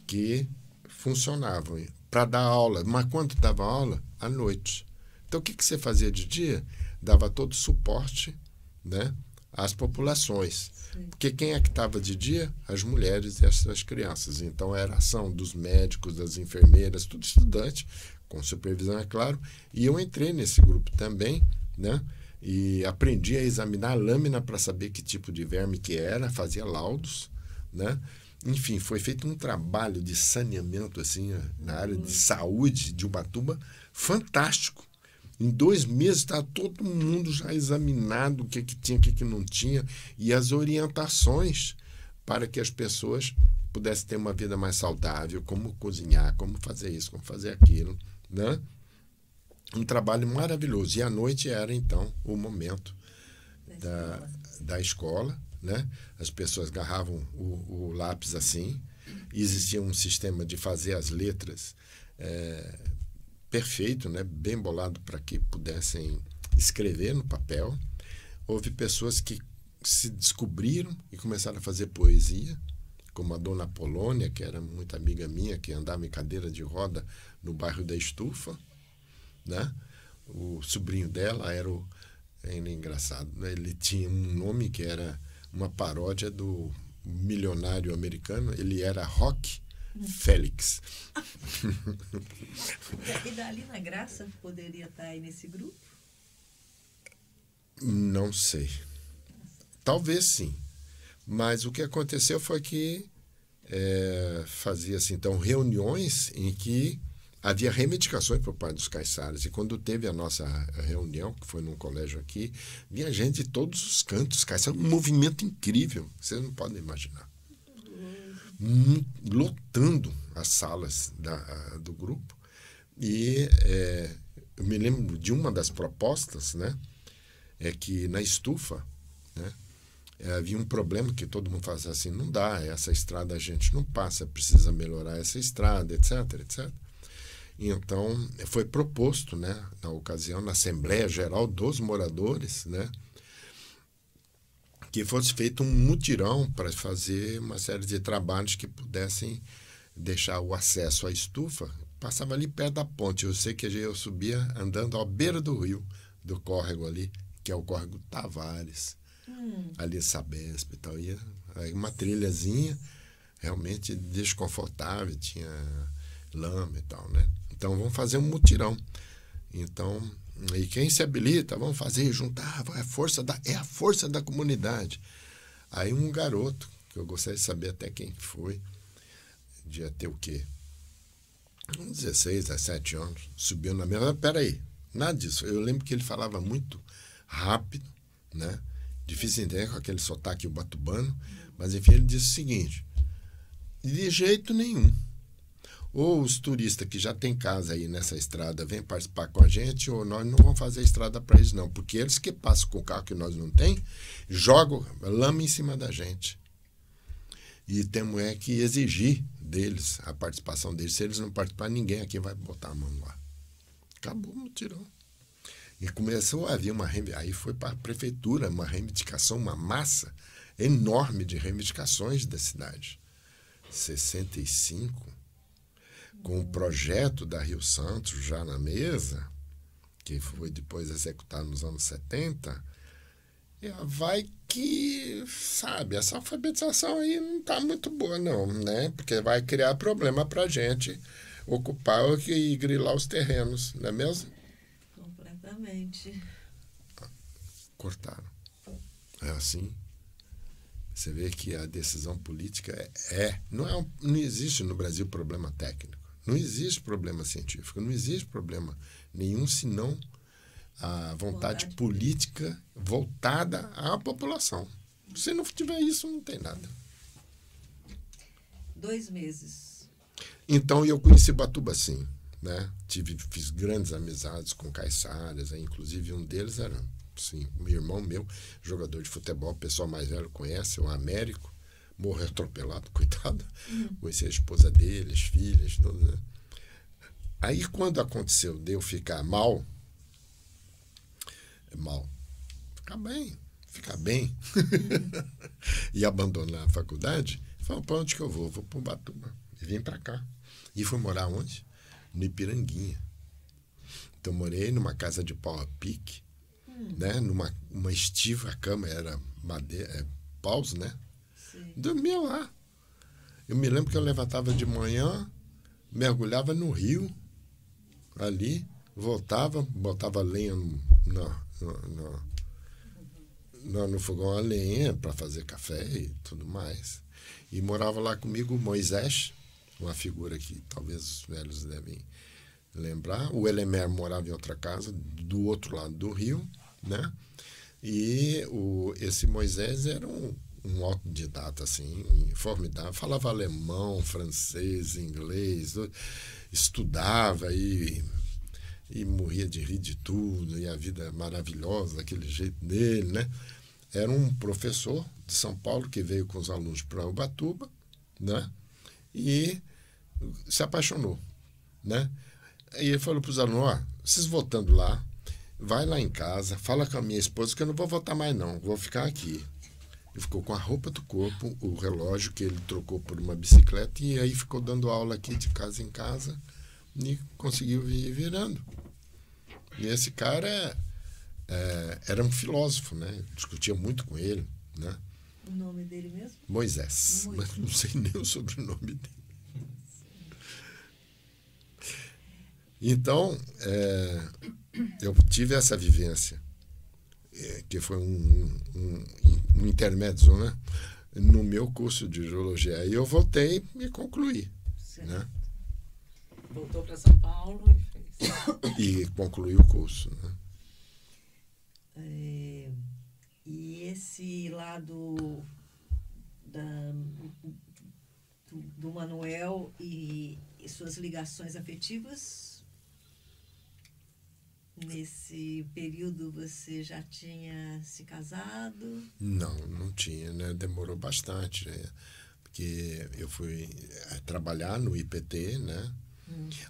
que funcionavam para dar aula. Mas quando dava aula? À noite. Então, o que você fazia de dia? Dava todo suporte, né, às populações. Sim. Porque quem é que estava de dia? As mulheres e as crianças. Então, era ação dos médicos, das enfermeiras, tudo estudante, com supervisão, é claro. E eu entrei nesse grupo também, né, e aprendi a examinar a lâmina para saber que tipo de verme que era, fazia laudos, né? Enfim, foi feito um trabalho de saneamento assim, na área de saúde de Ubatuba fantástico. Em 2 meses estava todo mundo já examinado o que tinha, o que não tinha, e as orientações para que as pessoas pudessem ter uma vida mais saudável, como cozinhar, como fazer isso, como fazer aquilo, né? Um trabalho maravilhoso. E à noite era, então, o momento da escola, né? As pessoas agarravam o lápis assim, e existia um sistema de fazer as letras perfeito, né? Bem bolado para que pudessem escrever no papel. Houve pessoas que se descobriram e começaram a fazer poesia, como a dona Polônia, que era muito amiga minha, que andava em cadeira de roda no bairro da Estufa, né? O sobrinho dela era engraçado, né? Ele tinha um nome que era uma paródia do milionário americano. Ele era Rock, Félix. E dali na Graça poderia estar aí nesse grupo? Não sei. Talvez sim. Mas o que aconteceu foi que fazia-se, então, reuniões em que havia reivindicações por parte dos caiçaras. E quando teve a nossa reunião, que foi num colégio aqui, vinha gente de todos os cantos. Caiçaras, um movimento incrível. Vocês não podem imaginar. Lotando as salas do grupo. E eu me lembro de uma das propostas, né? É que na estufa, né, havia um problema que todo mundo fazia assim, não dá, essa estrada a gente não passa, precisa melhorar essa estrada, etc, etc. E então, foi proposto, né, na ocasião, na Assembleia Geral dos Moradores, né, que fosse feito um mutirão para fazer uma série de trabalhos que pudessem deixar o acesso à estufa. Passava ali perto da ponte. Eu sei que eu subia andando à beira do rio, do córrego ali, que é o córrego Tavares, ali em Sabesp e tal. Aí uma trilhazinha realmente desconfortável, tinha lama e tal, né? Então, vamos fazer um mutirão. Então, e quem se habilita, vamos fazer, juntar, é a força da comunidade. Aí um garoto, que eu gostaria de saber até quem foi, devia ter o quê? Uns 16, 17 anos, subiu na mesa. Peraí, nada disso. Eu lembro que ele falava muito rápido, né? Difícil entender com aquele sotaque ubatubano, mas enfim, ele disse o seguinte: de jeito nenhum. Ou os turistas que já têm casa aí nessa estrada vêm participar com a gente, ou nós não vamos fazer estrada para eles, não. Porque eles que passam com o carro que nós não tem, jogam lama em cima da gente. E temos que exigir deles, a participação deles. Se eles não participarem, ninguém aqui vai botar a mão lá. Acabou o mutirão. E começou a haver aí foi para a prefeitura uma reivindicação, uma massa enorme de reivindicações da cidade. 65, com o projeto da Rio Santos já na mesa, que foi depois executado nos anos 70, vai que, sabe, essa alfabetização aí não está muito boa não, né? Porque vai criar problema para a gente ocupar e grilar os terrenos, não é mesmo? Completamente. Cortaram. É assim. Você vê que a decisão política não existe no Brasil problema técnico. Não existe problema científico. Não existe problema nenhum, senão a vontade política voltada à população. Se não tiver isso, não tem nada. 2 meses. Então, eu conheci Ubatuba, sim. Né? Fiz grandes amizades com caiçaras, inclusive um deles era um irmão meu, jogador de futebol, o pessoal mais velho conhece, o Américo, morreu atropelado, coitado. Conheci a esposa dele, as filhas, tudo, né? Aí, quando aconteceu de eu ficar ficar bem, e abandonar a faculdade, falei, para onde que eu vou? Vou para Ubatuba. E vim para cá. E fui morar onde? No Ipiranguinha. Então, morei numa casa de pau a pique, né? Numa estiva, a cama era madeira, paus, né? Sim. Dormia lá. Eu me lembro que eu levantava de manhã, mergulhava no rio, ali, voltava, botava lenha no fogão a lenha para fazer café e tudo mais. E morava lá comigo o Moisés, uma figura que talvez os velhos devem lembrar. O Elemer morava em outra casa, do outro lado do rio, né? E esse Moisés era um autodidata, assim, formidável. Falava alemão, francês, inglês, estudava e morria de rir de tudo, e a vida maravilhosa, daquele jeito dele, né? Era um professor de São Paulo que veio com os alunos para Ubatuba, né? E se apaixonou, né? E ele falou para os alunos, vocês voltando lá, vai lá em casa, fala com a minha esposa que eu não vou voltar mais não, vou ficar aqui. Ele ficou com a roupa do corpo, o relógio que ele trocou por uma bicicleta, e aí ficou dando aula aqui de casa em casa e conseguiu ir virando. E esse cara era um filósofo, né? Eu discutia muito com ele, né? O nome dele mesmo? Moisés. Mas não sei nem o sobrenome dele. Então, eu tive essa vivência, que foi um intermédio, né, no meu curso de geologia. Aí eu voltei e concluí. Né? Voltou para São Paulo e fez. E concluí o curso. Né? E esse lado do Manuel e suas ligações afetivas, nesse período você já tinha se casado? Não tinha, né? Demorou bastante, né? Porque eu fui trabalhar no IPT, né?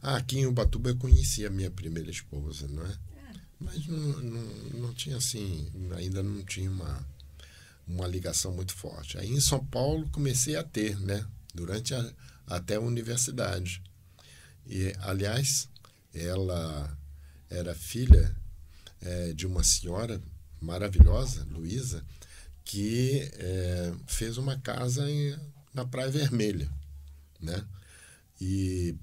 Aqui em Ubatuba eu conheci a minha primeira esposa, não é? Mas não tinha assim, ainda não tinha uma ligação muito forte. Aí em São Paulo comecei a ter, né? Durante até a universidade. E, aliás, ela era filha de uma senhora maravilhosa, Luísa, que fez uma casa na Praia Vermelha, né? E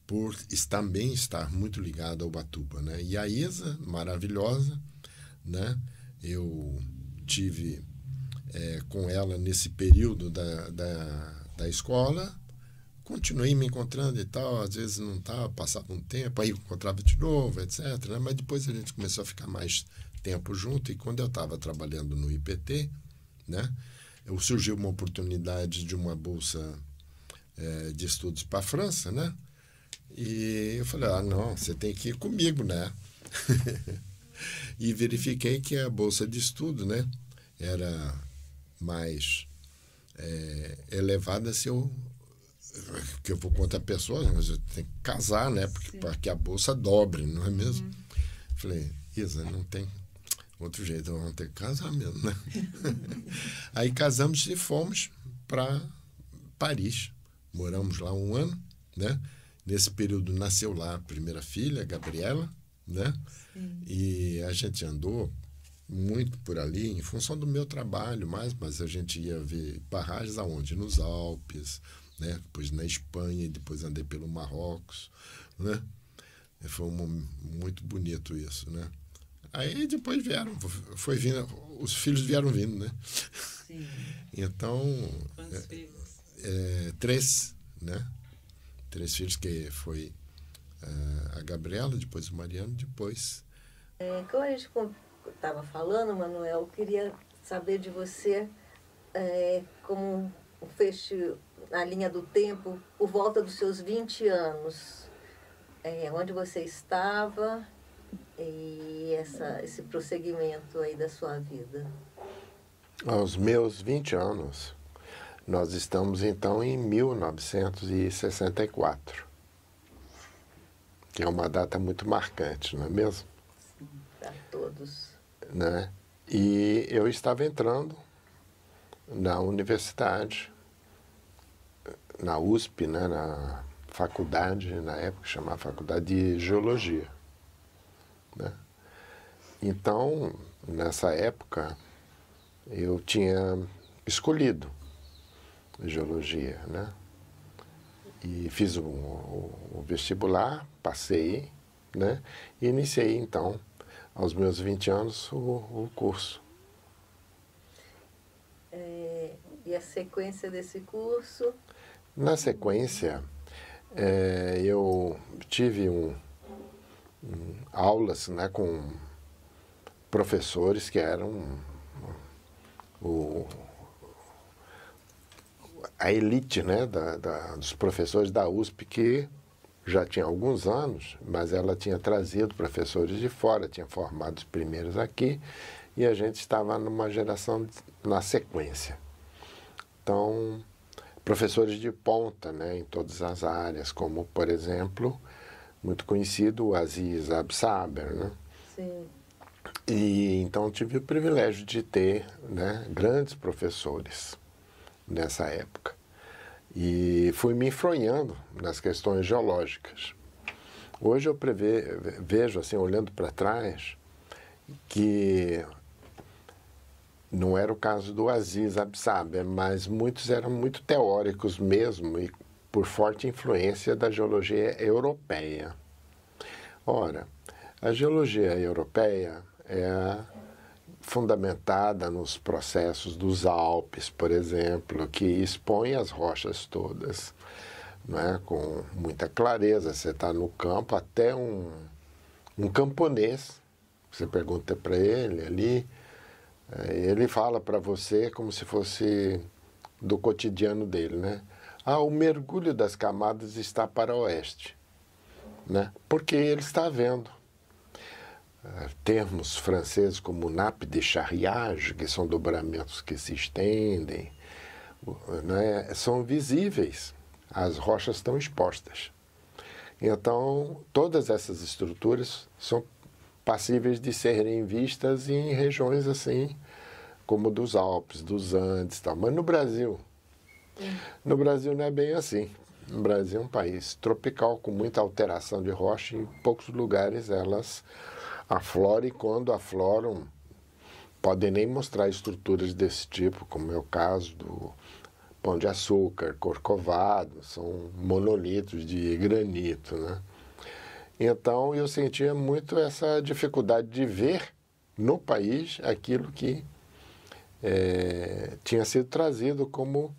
por também estar muito ligada ao Ubatuba, né? E a Isa, maravilhosa, né? Eu tive com ela nesse período da escola, continuei me encontrando e tal, às vezes não estava, passava um tempo, aí encontrava de novo, etc. Né? Mas depois a gente começou a ficar mais tempo junto, e quando eu estava trabalhando no IPT, né? Surgiu uma oportunidade de uma bolsa de estudos para a França, né? E eu falei, não, você tem que ir comigo, né? E verifiquei que a bolsa de estudo, né, era mais elevada se eu... que eu vou contar pessoas, mas eu tenho que casar, né? Para que a bolsa dobre, não é mesmo? Falei, Isa, não tem outro jeito, vamos ter que casar mesmo, né? Aí casamos e fomos para Paris. Moramos lá 1 ano, né? Nesse período nasceu lá a primeira filha, Gabriela, né? E a gente andou muito por ali, em função do meu trabalho, mas a gente ia ver barragens aonde? Nos Alpes, né? Depois na Espanha, e depois andei pelo Marrocos, né? Foi muito bonito isso, né? Aí depois os filhos vieram vindo, né? Sim. Então, Quantos filhos? 3, né? 3 filhos, que foi a Gabriela, depois o Mariano, depois... Como a gente estava falando, Manuel, eu queria saber de você como feche na linha do tempo, por volta dos seus 20 anos, onde você estava e esse prosseguimento aí da sua vida. Aos meus 20 anos, nós estamos então em 1964, que é uma data muito marcante, não é mesmo? Para todos. Né? E eu estava entrando na universidade, na USP, né? Na faculdade, na época chamava Faculdade de Geologia, né? Então, nessa época, eu tinha escolhido geologia, né? E fiz o vestibular, passei, né? E iniciei, então, aos meus 20 anos, o curso. E a sequência desse curso? Na sequência, eu tive aulas, né, com professores que eram a elite, né, dos professores da USP, que já tinha alguns anos, mas ela tinha trazido professores de fora, tinha formado os primeiros aqui, e a gente estava numa geração na sequência. Então, professores de ponta, né, em todas as áreas, como, por exemplo, muito conhecido o Aziz Absaber, né? Sim. E então tive o privilégio de ter, né, grandes professores nessa época. E fui me enfronhando nas questões geológicas. Hoje eu vejo, assim, olhando para trás, que não era o caso do Aziz Absaber, mas muitos eram muito teóricos mesmo, e por forte influência da geologia europeia. Ora, a geologia europeia é fundamentada nos processos dos Alpes, por exemplo, que expõe as rochas todas, né, com muita clareza. Você está no campo, até um camponês, você pergunta para ele ali, ele fala para você como se fosse do cotidiano dele, né? O mergulho das camadas está para oeste, né? Porque ele está vendo. Termos franceses como nappe de charriage, que são dobramentos que se estendem, né? São visíveis, as rochas estão expostas. Então, todas essas estruturas são passíveis de serem vistas em regiões assim, como dos Alpes, dos Andes, tal. Mas no Brasil não é bem assim. O Brasil é um país tropical, com muita alteração de rocha, e em poucos lugares elas afloram, e quando afloram, podem nem mostrar estruturas desse tipo, como é o caso do Pão de Açúcar, Corcovado, são monolitos de granito, né? Então, eu sentia muito essa dificuldade de ver no país aquilo que tinha sido trazido como...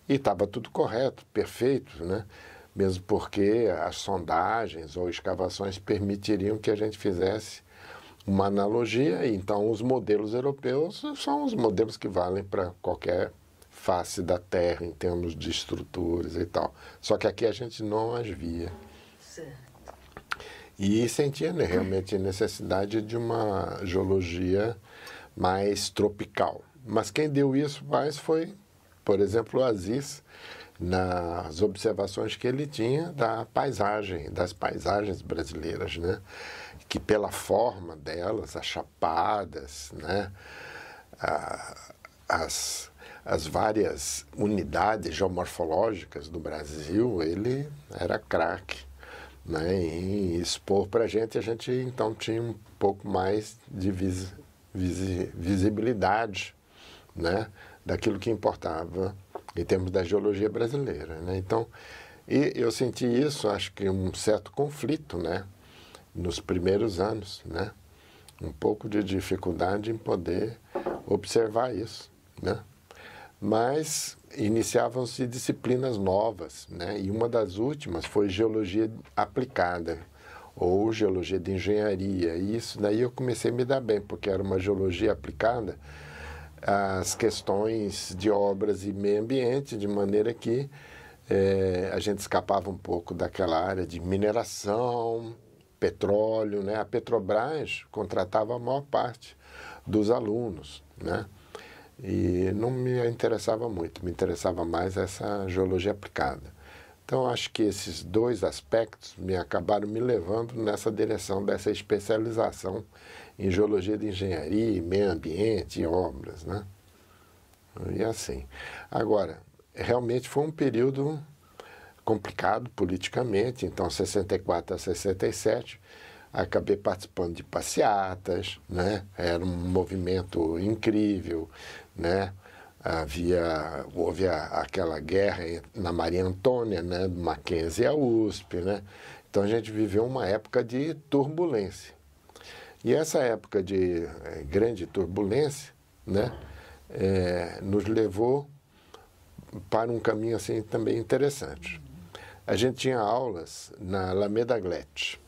E estava tudo correto, perfeito, né? Mesmo porque as sondagens ou escavações permitiriam que a gente fizesse uma analogia. Então, os modelos europeus são os modelos que valem para qualquer face da Terra, em termos de estruturas e tal. Só que aqui a gente não as via. Certo. E sentia, né, realmente a necessidade de uma geologia mais tropical. Mas quem deu isso mais foi, por exemplo, o Aziz, nas observações que ele tinha da paisagem, das paisagens brasileiras, né? Que pela forma delas, as chapadas, né? As várias unidades geomorfológicas do Brasil, ele era craque, né, em expor para a gente então tinha um pouco mais de visibilidade, né, daquilo que importava em termos da geologia brasileira, né? Então, e eu senti isso, acho que um certo conflito, né, nos primeiros anos, né, um pouco de dificuldade em poder observar isso, né? Mas iniciavam-se disciplinas novas, né? E uma das últimas foi geologia aplicada, ou geologia de engenharia. E isso daí eu comecei a me dar bem, porque era uma geologia aplicada às questões de obras e meio ambiente, de maneira que a gente escapava um pouco daquela área de mineração, petróleo, né? A Petrobras contratava a maior parte dos alunos, né? E não me interessava muito, me interessava mais essa geologia aplicada. Então, acho que esses dois aspectos me acabaram me levando nessa direção dessa especialização em geologia de engenharia, meio ambiente e obras, né? E assim. Agora, realmente foi um período complicado politicamente, então, 64 a 67, acabei participando de passeatas, né? Era um movimento incrível, né? Houve aquela guerra na Maria Antônia, né? Do Mackenzie e a USP, né? Então a gente viveu uma época de turbulência. E essa época de grande turbulência, né? Nos levou para um caminho assim também interessante. A gente tinha aulas na Alameda Glet,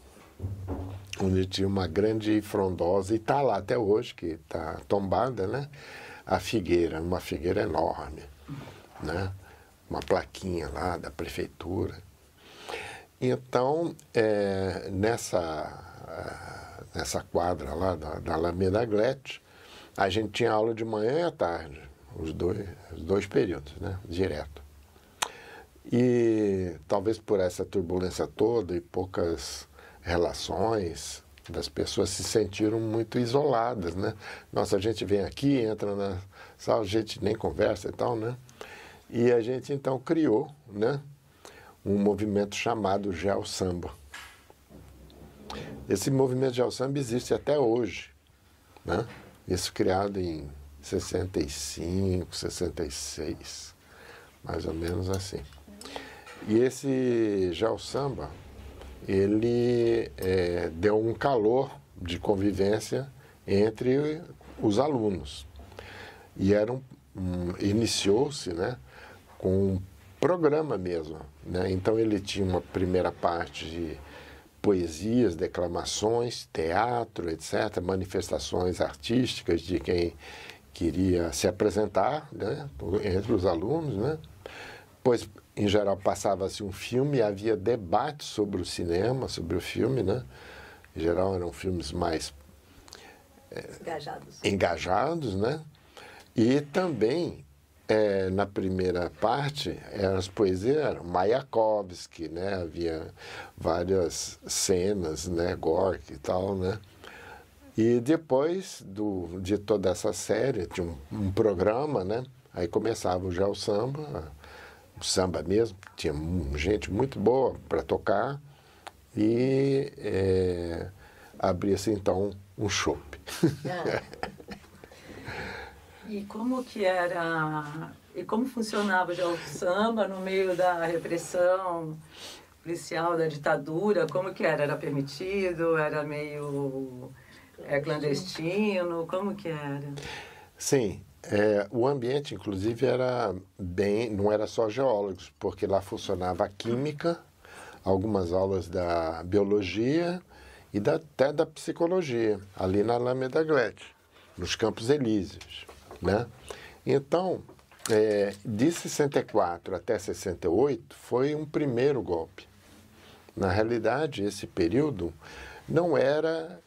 onde tinha uma grande frondosa, e está lá até hoje, que está tombada, né? A figueira, uma figueira enorme, né? Uma plaquinha lá da prefeitura. Então, nessa quadra lá da Alameda Glet, a gente tinha aula de manhã e à tarde, os dois períodos, né? Direto. E talvez por essa turbulência toda e poucas relações, das pessoas se sentiram muito isoladas, né? Nossa, a gente vem aqui, entra na sala, a gente nem conversa e tal, né? E a gente então criou, né, um movimento chamado Geosamba. Esse movimento Geosamba existe até hoje, né? Isso criado em 65, 66, mais ou menos assim. E esse Geosamba ele deu um calor de convivência entre os alunos. E iniciou-se, né, com um programa mesmo, né? Então ele tinha uma primeira parte de poesias, declamações, teatro, etc., manifestações artísticas de quem queria se apresentar, né, entre os alunos, né? Pois, em geral, passava-se um filme e havia debate sobre o cinema, sobre o filme, né? Em geral, eram filmes mais engajados, né? E também, na primeira parte, as poesias eram Mayakovsky, né? Havia várias cenas, né? Gorky e tal, né? E depois de toda essa série, tinha um programa, né? Aí começava já o samba mesmo, tinha gente muito boa para tocar, e abria-se então um chopp. E como que era, e como funcionava já o samba no meio da repressão policial, da ditadura? Como que era? Era permitido? Era meio clandestino? Como que era? Sim, o ambiente, inclusive, era não era só geólogos, porque lá funcionava a química, algumas aulas da biologia e até da psicologia, ali na Alameda Glete, nos Campos Elíseos, né? Então, de 64 até 68, foi um primeiro golpe. Na realidade, esse período não era...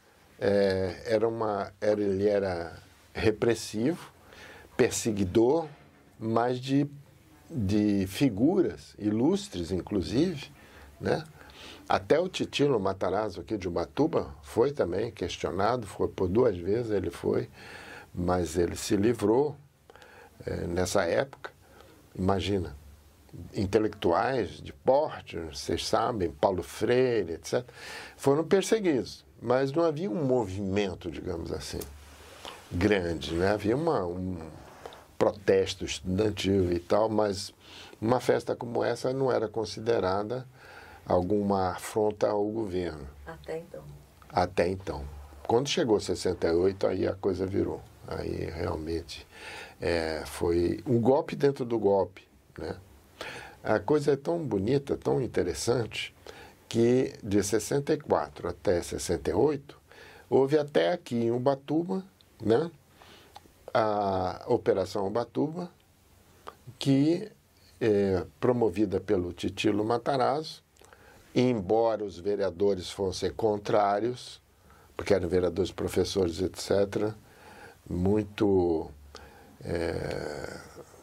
ele era repressivo, perseguidor, mas de figuras ilustres, inclusive, né? Até o Titilo Matarazzo, aqui de Ubatuba, foi também questionado, foi por 2 vezes, ele foi, mas ele se livrou nessa época. Imagina, intelectuais de porte, vocês sabem, Paulo Freire, etc., foram perseguidos, mas não havia um movimento, digamos assim, grande, né? Havia um protesto estudantil e tal, mas uma festa como essa não era considerada alguma afronta ao governo. Até então. Até então. Quando chegou 68, aí a coisa virou. Aí realmente foi um golpe dentro do golpe, né? A coisa é tão bonita, tão interessante, que de 64 até 68, houve até aqui em Ubatuba, né, a Operação Ubatuba, que promovida pelo Titilo Matarazzo, e embora os vereadores fossem contrários, porque eram vereadores, professores, etc., muito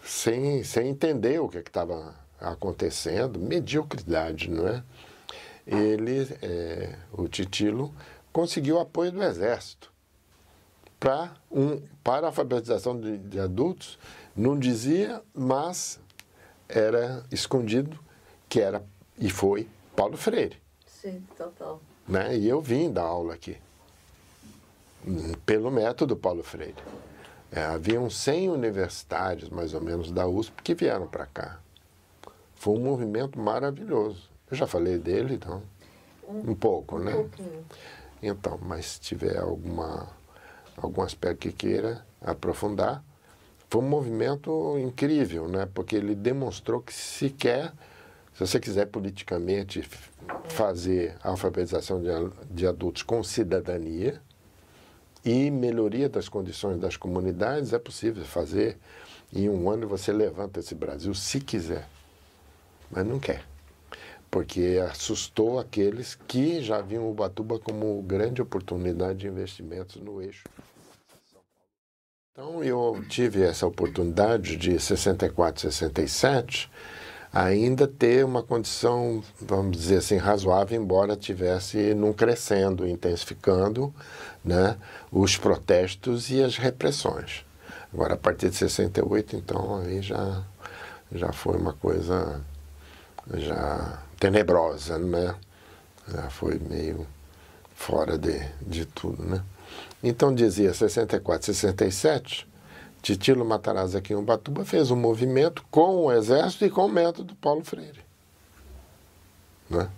sem entender o que estava acontecendo, mediocridade, não é? O Titilo, conseguiu apoio do Exército para a alfabetização de adultos. Não dizia, mas era escondido que era e foi Paulo Freire. Sim, total. Né? E eu vim dar aula aqui, pelo método Paulo Freire. Haviam 100 universitários, mais ou menos, da USP, que vieram para cá. Foi um movimento maravilhoso. Eu já falei dele, então, um pouco, né? Pouquinho. Então, mas se tiver algum aspecto que queira aprofundar, foi um movimento incrível, né? Porque ele demonstrou que se você quiser politicamente fazer a alfabetização de adultos com cidadania e melhoria das condições das comunidades, é possível fazer. Em 1 ano você levanta esse Brasil, se quiser. Mas não quer. Porque assustou aqueles que já viam Ubatuba como grande oportunidade de investimentos no eixo. Então, eu tive essa oportunidade de 64, 67, ainda ter uma condição, vamos dizer assim, razoável, embora tivesse não crescendo, intensificando, né, os protestos e as repressões. Agora, a partir de 68, então, aí já foi uma coisa já tenebrosa, né? Já foi meio fora de tudo, né? Então, dizia 64, 67, Titilo Matarazzo aqui em Ubatuba fez um movimento com o Exército e com o método Paulo Freire. Né?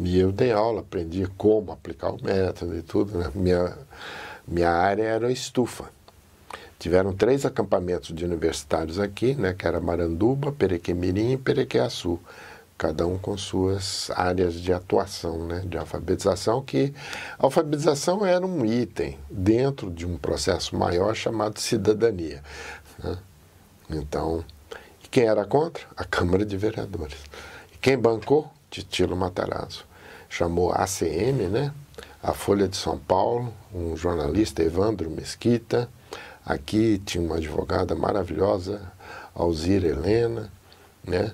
E eu dei aula, aprendi como aplicar o método e tudo, né? Minha área era estufa. Tiveram 3 acampamentos de universitários aqui, né? Que era Maranduba, Perequemirim e Perequiaçu. Cada um com suas áreas de atuação, né? De alfabetização, que a alfabetização era um item dentro de um processo maior chamado cidadania, né? Então, quem era contra? A Câmara de Vereadores. E quem bancou? Titilo Matarazzo. Chamou a ACM, né? A Folha de São Paulo, um jornalista, Evandro Mesquita. Aqui tinha uma advogada maravilhosa, Alzira Helena, né?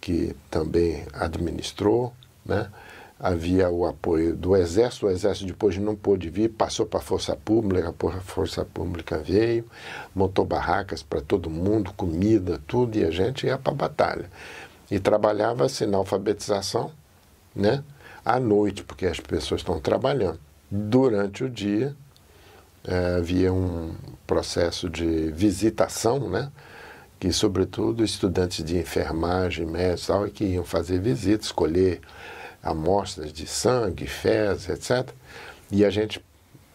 Que também administrou, né? Havia o apoio do Exército, o Exército depois não pôde vir, passou para a Força Pública, a Força Pública veio, montou barracas para todo mundo, comida, tudo, e a gente ia para a batalha. E trabalhava assim na alfabetização, né? À noite, porque as pessoas estão trabalhando. Durante o dia, havia um processo de visitação, né? Que, sobretudo, estudantes de enfermagem, médicos, tal, que iam fazer visitas, escolher amostras de sangue, fezes, etc. E a gente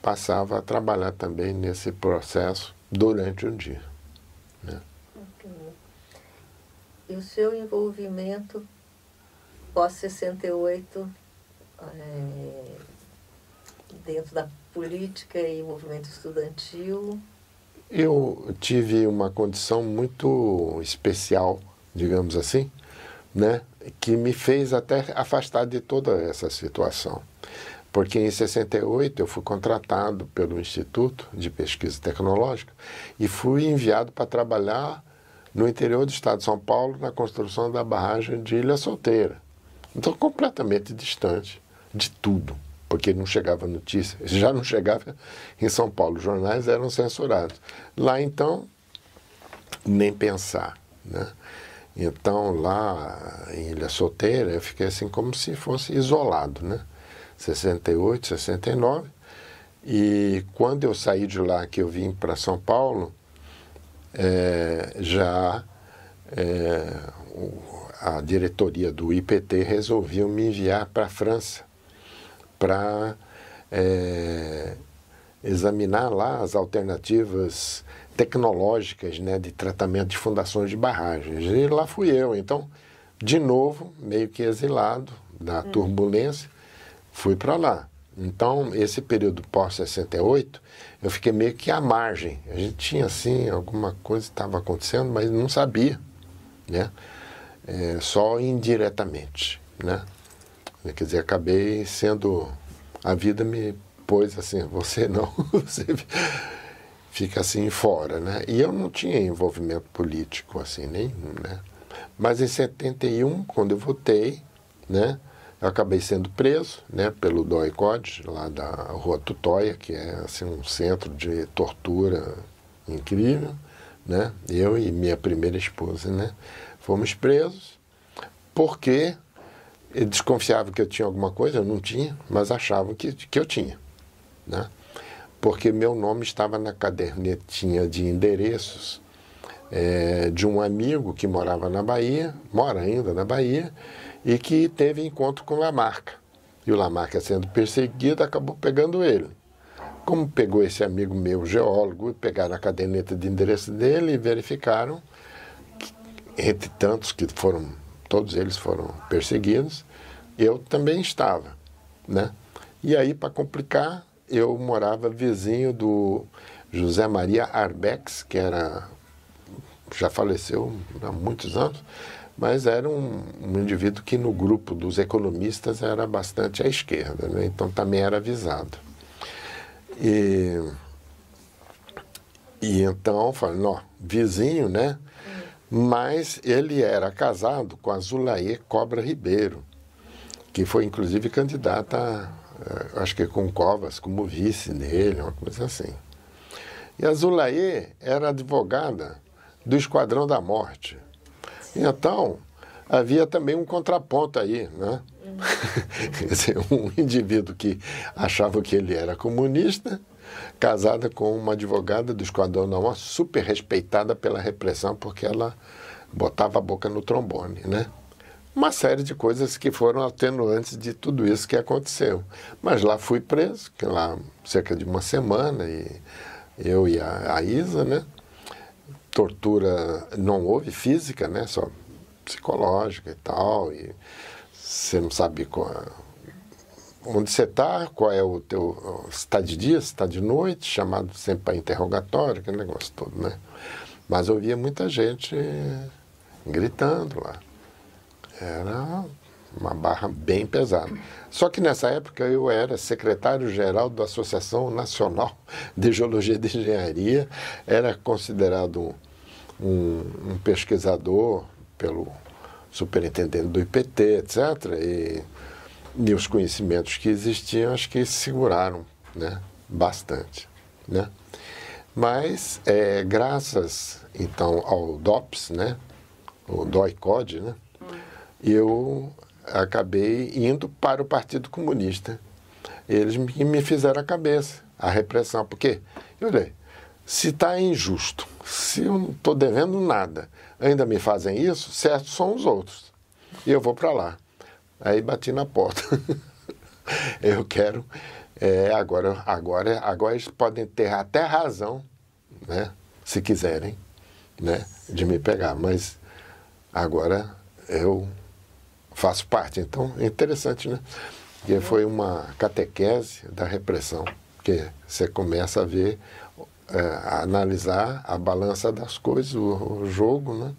passava a trabalhar também nesse processo durante o dia, né? E o seu envolvimento pós-68 dentro da política e movimento estudantil? Eu tive uma condição muito especial, digamos assim, né, que me fez até afastar de toda essa situação. Porque em 68 eu fui contratado pelo Instituto de Pesquisa Tecnológica e fui enviado para trabalhar no interior do estado de São Paulo na construção da barragem de Ilha Solteira. Então, completamente distante de tudo, porque não chegava notícia. Já não chegava em São Paulo, os jornais eram censurados. Lá, então, nem pensar, né? Então, lá em Ilha Solteira, eu fiquei assim como se fosse isolado, né? 68, 69. E quando eu saí de lá, que eu vim para São Paulo, a diretoria do IPT resolveu me enviar para a França para examinar lá as alternativas tecnológicas, né, de tratamento de fundações de barragens. E lá fui eu. Então, de novo, meio que exilado da turbulência, fui para lá. Então, esse período pós-68, eu fiquei meio que à margem. A gente tinha, assim, alguma coisa que estava acontecendo, mas não sabia, né? Só indiretamente, né? Quer dizer, acabei sendo... A vida me pôs assim, você não, você fica assim fora, né? E eu não tinha envolvimento político, assim, nenhum, né? Mas em 71, quando eu votei, né? Eu acabei sendo preso, né, pelo DOI-CODE, lá da Rua Tutóia, que é assim, um centro de tortura incrível, né? Eu e minha primeira esposa, né? Fomos presos porque eles desconfiavam que eu tinha alguma coisa, eu não tinha, mas achavam que eu tinha, né? Porque meu nome estava na cadernetinha de endereços de um amigo que morava na Bahia, mora ainda na Bahia, e que teve encontro com Lamarca. E o Lamarca, sendo perseguido, acabou pegando ele. Como pegou esse amigo meu, geólogo, pegaram a caderneta de endereço dele e verificaram que, entre tantos que foram, todos eles foram perseguidos, eu também estava, né? E aí, para complicar, eu morava vizinho do José Maria Arbex, que já faleceu há muitos anos, mas era um indivíduo que no grupo dos economistas era bastante à esquerda, né? Então também era avisado. E então, falei, não, vizinho, né? Mas ele era casado com a Zulaê Cobra Ribeiro, que foi inclusive candidata, acho que com Covas, como vice dele, uma coisa assim. E a Zulaê era advogada do Esquadrão da Morte. Então, havia também um contraponto aí, né? Quer dizer, um indivíduo que achava que ele era comunista, casada com uma advogada do Esquadrão da Morte, super respeitada pela repressão, porque ela botava a boca no trombone, né? uma série de coisas que foram atenuantes de tudo isso que aconteceu. Mas lá fui preso, que lá cerca de uma semana, e eu e a Isa, né? Tortura não houve física, né? Só psicológica e tal, e você não sabe onde você está, qual é o teu... Se está de dia, se está de noite, chamado sempre para interrogatório, aquele negócio todo, né? Mas eu via muita gente gritando lá. Era uma barra bem pesada. Só que nessa época eu era secretário-geral da Associação Nacional de Geologia e de Engenharia, era considerado um pesquisador pelo superintendente do IPT, etc. E os conhecimentos que existiam, acho que seguraram, né, bastante, né? Mas, graças, então, ao DOPS, né, o DOI-CODE, né, eu acabei indo para o Partido Comunista. Eles me fizeram a cabeça, a repressão. Porque, eu falei, se está injusto, se eu não estou devendo nada, ainda me fazem isso, certo são os outros. E eu vou para lá. Aí bati na porta. Eu quero... agora eles podem ter até razão, né, se quiserem, né, de me pegar. Mas agora eu faço parte. Então, é interessante, né? Porque foi uma catequese da repressão, que você começa a ver, a analisar a balança das coisas, o jogo, né?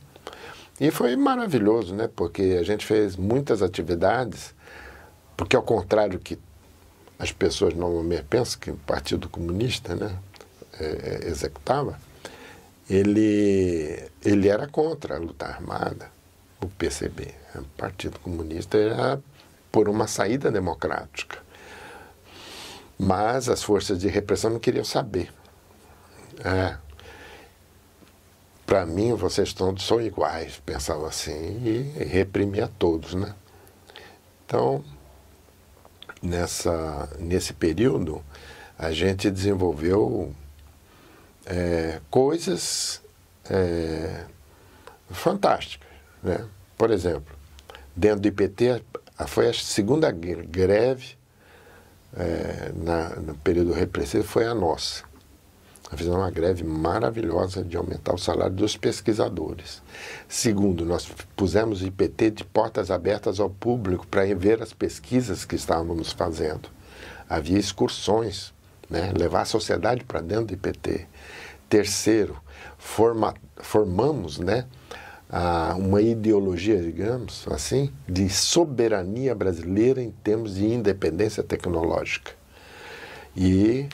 E foi maravilhoso, né? Porque a gente fez muitas atividades, porque ao contrário que as pessoas normalmente pensam, que o Partido Comunista, né, executava, ele era contra a luta armada. O PCB, o Partido Comunista, era por uma saída democrática. Mas as forças de repressão não queriam saber. Para mim, vocês todos são iguais, pensavam assim, e reprimia todos, né? Então, nesse período, a gente desenvolveu coisas fantásticas, né? Por exemplo, dentro do IPT, foi a segunda greve no período repressivo, foi a nossa. Nós fizemos uma greve maravilhosa de aumentar o salário dos pesquisadores. Segundo, nós pusemos o IPT de portas abertas ao público para ver as pesquisas que estávamos fazendo. Havia excursões, né? Levar a sociedade para dentro do IPT. Terceiro, formamos, né, uma ideologia, digamos assim, de soberania brasileira em termos de independência tecnológica. E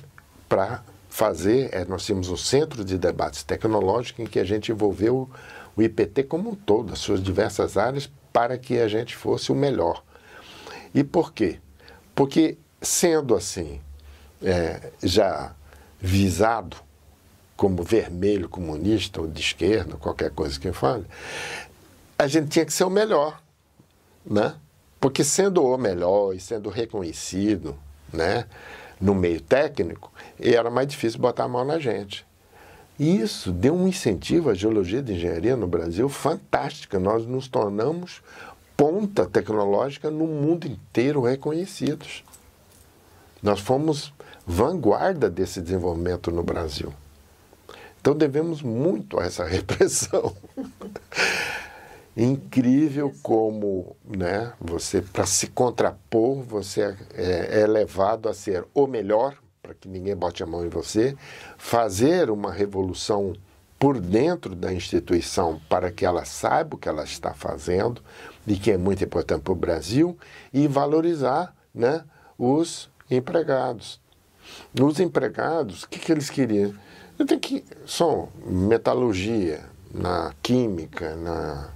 para fazer, nós tínhamos um centro de debates tecnológicos em que a gente envolveu o IPT como um todo, as suas diversas áreas, para que a gente fosse o melhor. E por quê? Porque, sendo assim, já visado como vermelho comunista ou de esquerda, qualquer coisa que fale, a gente tinha que ser o melhor, né? Porque sendo o melhor e sendo reconhecido, né, no meio técnico, era mais difícil botar a mão na gente. E isso deu um incentivo à geologia de engenharia no Brasil fantástica. Nós nos tornamos ponta tecnológica no mundo inteiro reconhecidos. Nós fomos vanguarda desse desenvolvimento no Brasil. Então devemos muito a essa repressão. Incrível como, né, você, para se contrapor, você é levado a ser o melhor, para que ninguém bote a mão em você, fazer uma revolução por dentro da instituição para que ela saiba o que ela está fazendo, e que é muito importante para o Brasil, e valorizar, né, os empregados. Os empregados, o que eles queriam? São metalurgia, na química, na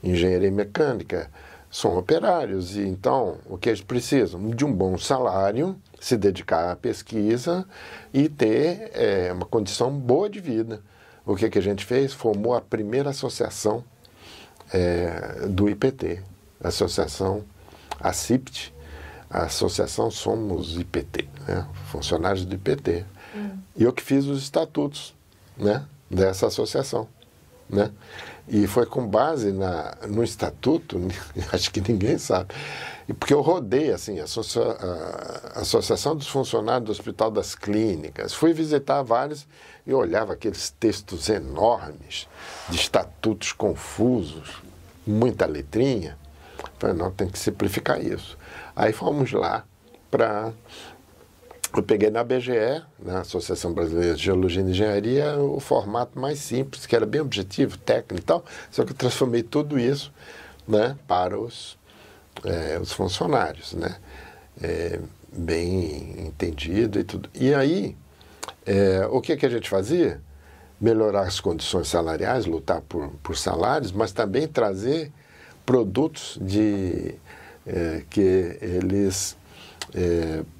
engenharia mecânica, são operários, e então o que eles precisam? De um bom salário, se dedicar à pesquisa e ter uma condição boa de vida. O que a gente fez? Formou a primeira associação do IPT, a associação ACIPT, a associação Somos IPT, né? Funcionários do IPT. E eu que fiz os estatutos, né, dessa associação. né? E foi com base no estatuto, acho que ninguém sabe, porque eu rodei assim, a Associação dos Funcionários do Hospital das Clínicas, fui visitar vários e olhava aqueles textos enormes, de estatutos confusos, muita letrinha. Falei, não, tem que simplificar isso. Aí fomos lá para... Eu peguei na BGE, na Associação Brasileira de Geologia e Engenharia, o formato mais simples, que era bem objetivo, técnico e tal, só que eu transformei tudo isso, né, para os funcionários, né, bem entendido e tudo. E aí, o que a gente fazia? Melhorar as condições salariais, lutar por salários, mas também trazer produtos que eles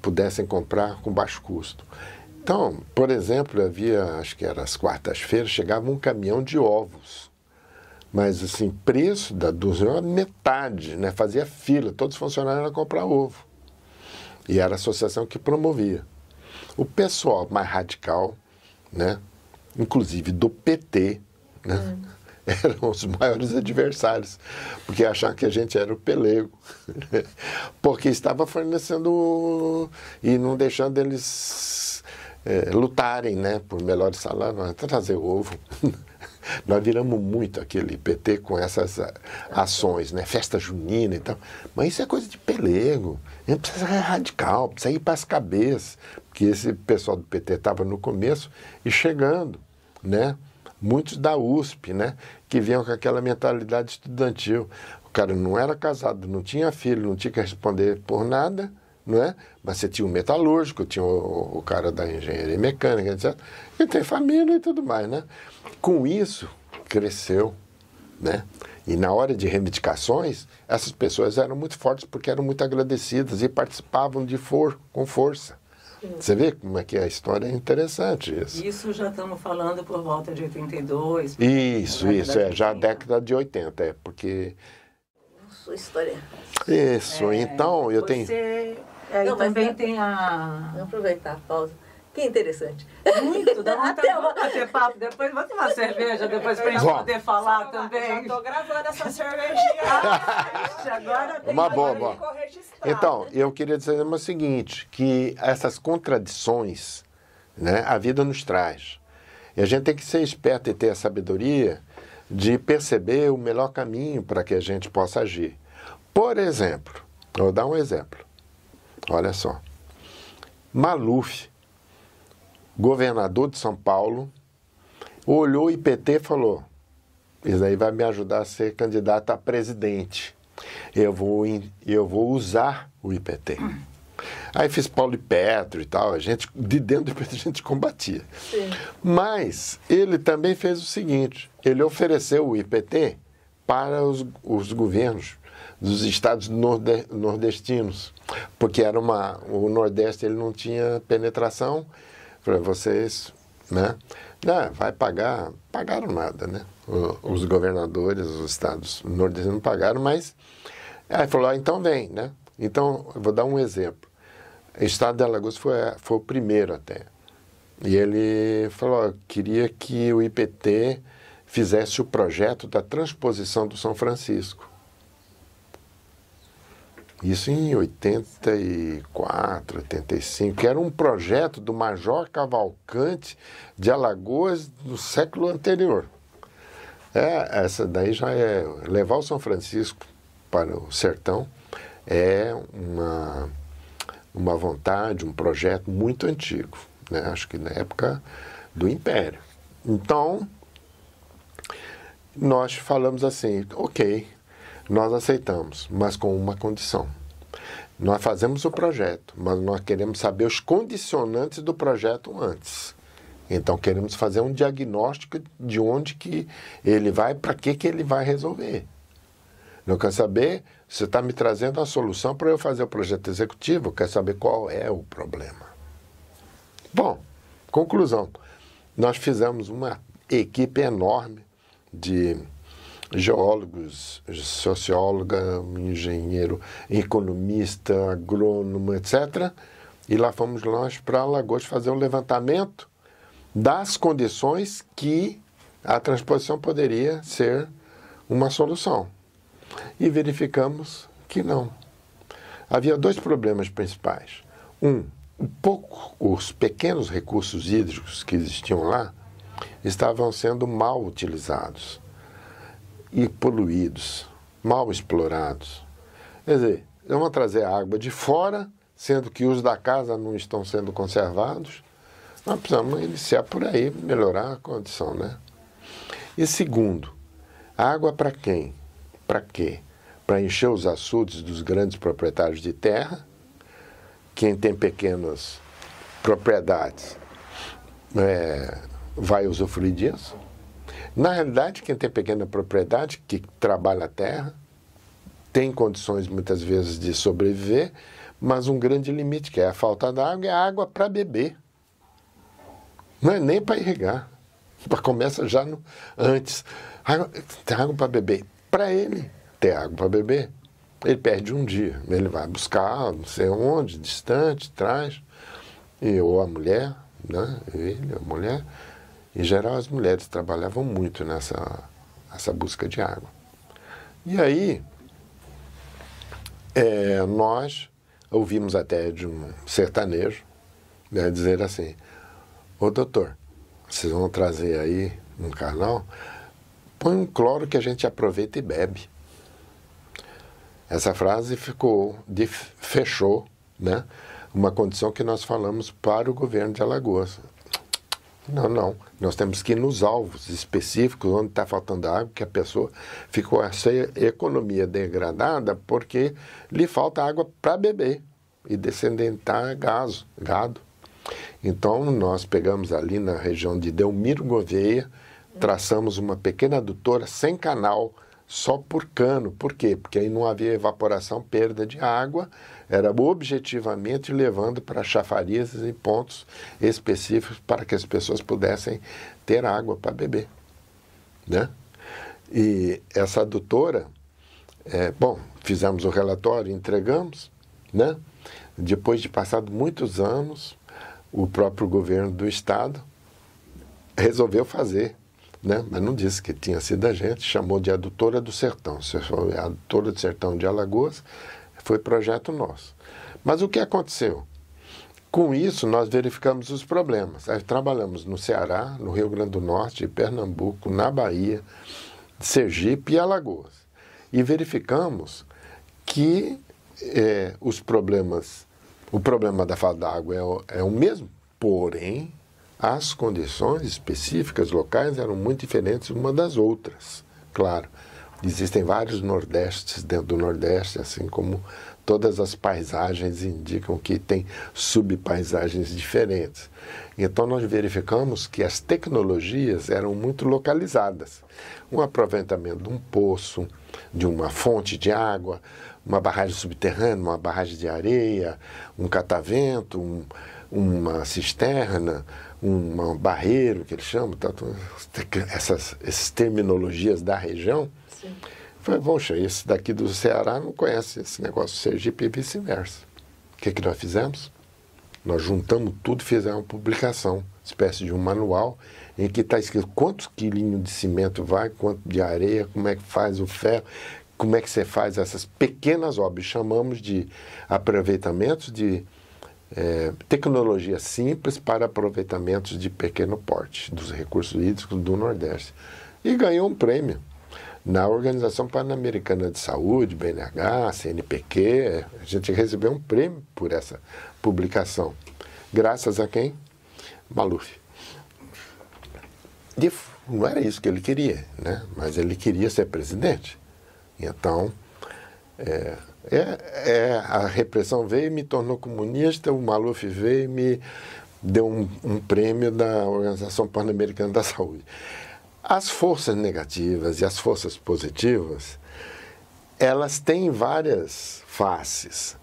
pudessem comprar com baixo custo. Então, por exemplo, havia, acho que era às quartas-feiras, chegava um caminhão de ovos. Mas, assim, preço da dúzia era metade, né? Fazia fila, todos os funcionários iam comprar ovo. E era a associação que promovia. O pessoal mais radical, né? Inclusive do PT, né? Eram os maiores adversários, porque achavam que a gente era o pelego, porque estava fornecendo e não deixando eles lutarem, né, por melhores salários, trazer ovo. Nós viramos muito aquele PT com essas ações, né, festa junina e tal, mas isso é coisa de pelego, a gente precisa ser radical, precisa ir para as cabeças, porque esse pessoal do PT estava no começo e chegando, né? Muitos da USP, né, que vinham com aquela mentalidade estudantil. O cara não era casado, não tinha filho, não tinha que responder por nada, não é? Mas você tinha o metalúrgico, tinha o cara da engenharia mecânica, etc. E tem família e tudo mais, né? Com isso, cresceu, né? E na hora de reivindicações, essas pessoas eram muito fortes porque eram muito agradecidas e participavam com força. Você vê como é que a história é interessante isso. Isso já estamos falando por volta de 82. Isso, já a década de 80, porque... Sua história. Isso, então eu tenho... Não, também tem a... Vamos aproveitar a pausa. Que interessante. Muito, dá vontade de bater papo. Depois vamos tomar cerveja, depois pra gente poder falar também. Já tô gravando essa cervejinha. Agora tem uma boa. Então, eu queria dizer o seguinte, que essas contradições, né, a vida nos traz. E a gente tem que ser esperto e ter a sabedoria de perceber o melhor caminho para que a gente possa agir. Por exemplo, vou dar um exemplo. Olha só. Maluf, governador de São Paulo, olhou o IPT e falou, isso aí vai me ajudar a ser candidato a presidente. Eu vou usar o IPT. Aí fiz Paulo e Petro e tal, de dentro do IPT a gente combatia. Sim. Mas ele também fez o seguinte, ele ofereceu o IPT para os governos dos estados nordestinos, porque o Nordeste ele não tinha penetração. Para vocês, né? Não, vai pagar, pagaram nada, né? Os governadores, os estados nordestinos não pagaram, mas aí falou, então vem, né? Então, eu vou dar um exemplo. O estado de Alagoas foi o primeiro até. E ele falou, queria que o IPT fizesse o projeto da transposição do São Francisco. Isso em 84, 85, que era um projeto do Major Cavalcante de Alagoas do século anterior. Essa daí já é... Levar o São Francisco para o sertão é uma vontade, um projeto muito antigo, né? Acho que na época do Império. Então, nós falamos assim, ok, nós aceitamos, mas com uma condição. Nós fazemos o projeto, mas nós queremos saber os condicionantes do projeto antes. Então, queremos fazer um diagnóstico de onde que ele vai, para que ele vai resolver. Não quero saber, você está me trazendo a solução para eu fazer o projeto executivo, eu quero saber qual é o problema. Bom, conclusão. Nós fizemos uma equipe enorme de geólogos, socióloga, engenheiro, economista, agrônomo, etc. E lá fomos nós para Alagoas fazer um levantamento das condições que a transposição poderia ser uma solução. E verificamos que não. Havia dois problemas principais. Os pequenos recursos hídricos que existiam lá estavam sendo mal utilizados e poluídos, mal explorados. Quer dizer, vamos trazer água de fora, sendo que os da casa não estão sendo conservados. Nós precisamos iniciar por aí, melhorar a condição, né? E segundo, água para quem? Para quê? Para encher os açudes dos grandes proprietários de terra. Quem tem pequenas propriedades vai usufruir disso. Na realidade, quem tem pequena propriedade, que trabalha a terra, tem condições muitas vezes de sobreviver, mas um grande limite, que é a falta d'água, é a água para beber. Não é nem para irrigar. Começa já antes. Tem água para beber. Para ele ter água para beber, ele perde um dia. Ele vai buscar, não sei onde, distante, traz. Ou a mulher, né? Ele, a mulher. Em geral, as mulheres trabalhavam muito nessa busca de água. E aí, nós ouvimos até de um sertanejo, né, dizer assim: ô doutor, vocês vão trazer aí um canal, põe um cloro que a gente aproveita e bebe. Essa frase fechou, né, uma condição que nós falamos para o governo de Alagoas. Não. Nós temos que ir nos alvos específicos, onde está faltando água, que a pessoa ficou essa economia degradada porque lhe falta água para beber e descendentar gado. Então, nós pegamos ali na região de Delmiro Gouveia, traçamos uma pequena adutora sem canal, só por cano. Por quê? Porque aí não havia evaporação, perda de água, era objetivamente levando para chafarizes e pontos específicos para que as pessoas pudessem ter água para beber, né? E essa adutora, fizemos o relatório, entregamos, né? Depois de passado muitos anos, o próprio governo do estado resolveu fazer, né? Mas não disse que tinha sido a gente, chamou de Adutora do Sertão. A Adutora do Sertão de Alagoas foi projeto nosso. Mas o que aconteceu? Com isso, nós verificamos os problemas. Aí trabalhamos no Ceará, no Rio Grande do Norte, Pernambuco, na Bahia, Sergipe e Alagoas. E verificamos que o problema da falta d'água é o mesmo, porém, as condições específicas locais eram muito diferentes uma das outras. Claro, existem vários nordestes dentro do Nordeste, assim como todas as paisagens indicam que tem subpaisagens diferentes. Então, nós verificamos que as tecnologias eram muito localizadas. Um aproveitamento de um poço, de uma fonte de água, uma barragem subterrânea, uma barragem de areia, um catavento, uma cisterna, um barreiro, que eles chamam, essas terminologias da região. Sim. Falei, poxa, esse daqui do Ceará não conhece esse negócio, Sergipe e vice-versa. O que nós fizemos? Nós juntamos tudo e fizemos uma publicação, espécie de um manual, em que está escrito quantos quilinhos de cimento vai, quanto de areia, como é que faz o ferro, como é que você faz essas pequenas obras. Chamamos de aproveitamentos de tecnologia simples para aproveitamentos de pequeno porte dos recursos hídricos do Nordeste. E ganhou um prêmio na Organização Pan-Americana de Saúde, BNH, CNPq. A gente recebeu um prêmio por essa publicação. Graças a quem? Maluf. E não era isso que ele queria, né? Mas ele queria ser presidente. Então, a repressão veio e me tornou comunista, o Maluf veio e me deu um prêmio da Organização Pan-Americana da Saúde. As forças negativas e as forças positivas, elas têm várias faces.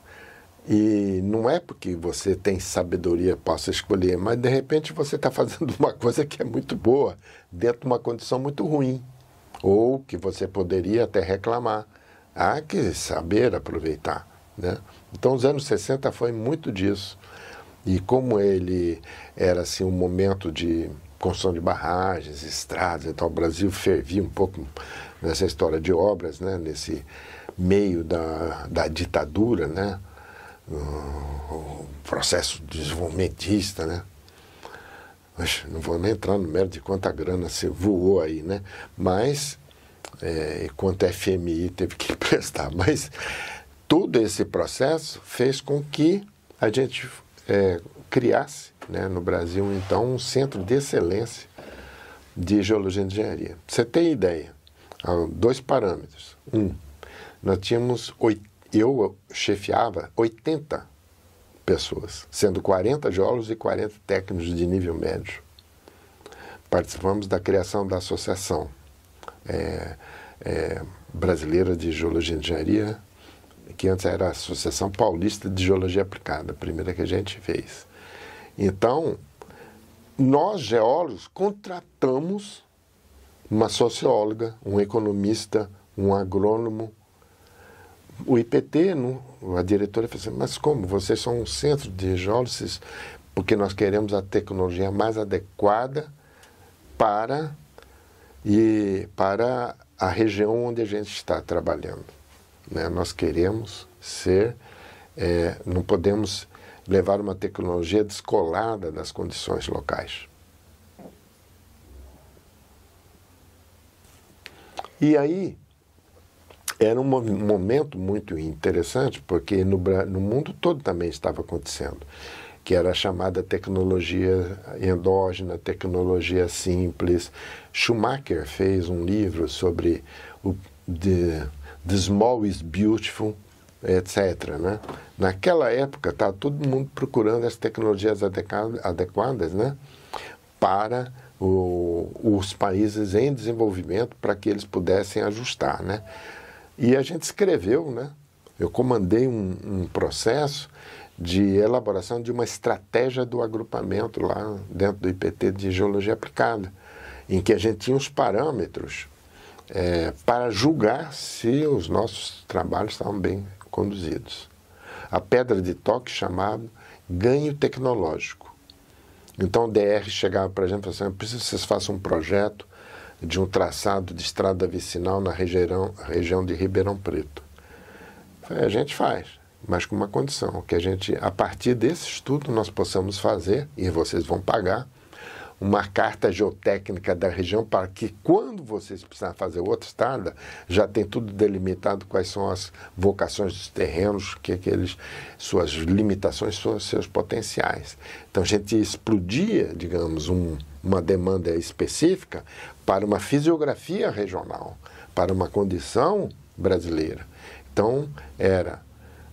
E não é porque você tem sabedoria possa escolher, mas de repente você está fazendo uma coisa que é muito boa, dentro de uma condição muito ruim, ou que você poderia até reclamar. Há que saber aproveitar, né? Então, os anos 60 foi muito disso. E como ele era assim, um momento de construção de barragens, estradas. Então, o Brasil fervia um pouco nessa história de obras, né? Nesse meio da ditadura, né? O processo desenvolvimentista, né? Não vou nem entrar no mérito de quanta grana se voou aí, né? Mas, quanto a FMI teve que prestar. Mas todo esse processo fez com que a gente criasse, né, no Brasil, então, um centro de excelência de geologia e engenharia. Pra você ter ideia, há 2 parâmetros. Nós tínhamos, eu chefiava 80 pessoas, sendo 40 geólogos e 40 técnicos de nível médio. Participamos da criação da Associação Brasileira de Geologia e Engenharia, que antes era a Associação Paulista de Geologia Aplicada, a primeira que a gente fez. Então, nós, geólogos, contratamos uma socióloga, um economista, um agrônomo. O IPT, a diretora falou assim, mas como? Vocês são um centro de geólogos, porque nós queremos a tecnologia mais adequada para a região onde a gente está trabalhando. Né? Nós queremos ser, não podemos levar uma tecnologia descolada das condições locais. E aí, era um momento muito interessante, porque no mundo todo também estava acontecendo, que era a chamada tecnologia endógena, tecnologia simples. Schumacher fez um livro sobre The Small is Beautiful, etc. Né? Naquela época, estava todo mundo procurando as tecnologias adequadas, né, para os países em desenvolvimento, para que eles pudessem ajustar. Né? E a gente escreveu, né? Eu comandei um processo de elaboração de uma estratégia do agrupamento lá dentro do IPT de Geologia Aplicada, em que a gente tinha os parâmetros para julgar se os nossos trabalhos estavam bem conduzidos. A pedra de toque chamada ganho tecnológico. Então o DR chegava para a gente e falava assim, eu preciso que vocês façam um projeto de um traçado de estrada vicinal na região de Ribeirão Preto. A gente faz, mas com uma condição, que a gente, a partir desse estudo, nós possamos fazer, e vocês vão pagar, uma carta geotécnica da região para que, quando vocês precisarem fazer outra estrada, já tem tudo delimitado quais são as vocações dos terrenos, suas limitações, seus potenciais. Então, a gente explodia, digamos, uma demanda específica para uma fisiografia regional, para uma condição brasileira. Então, era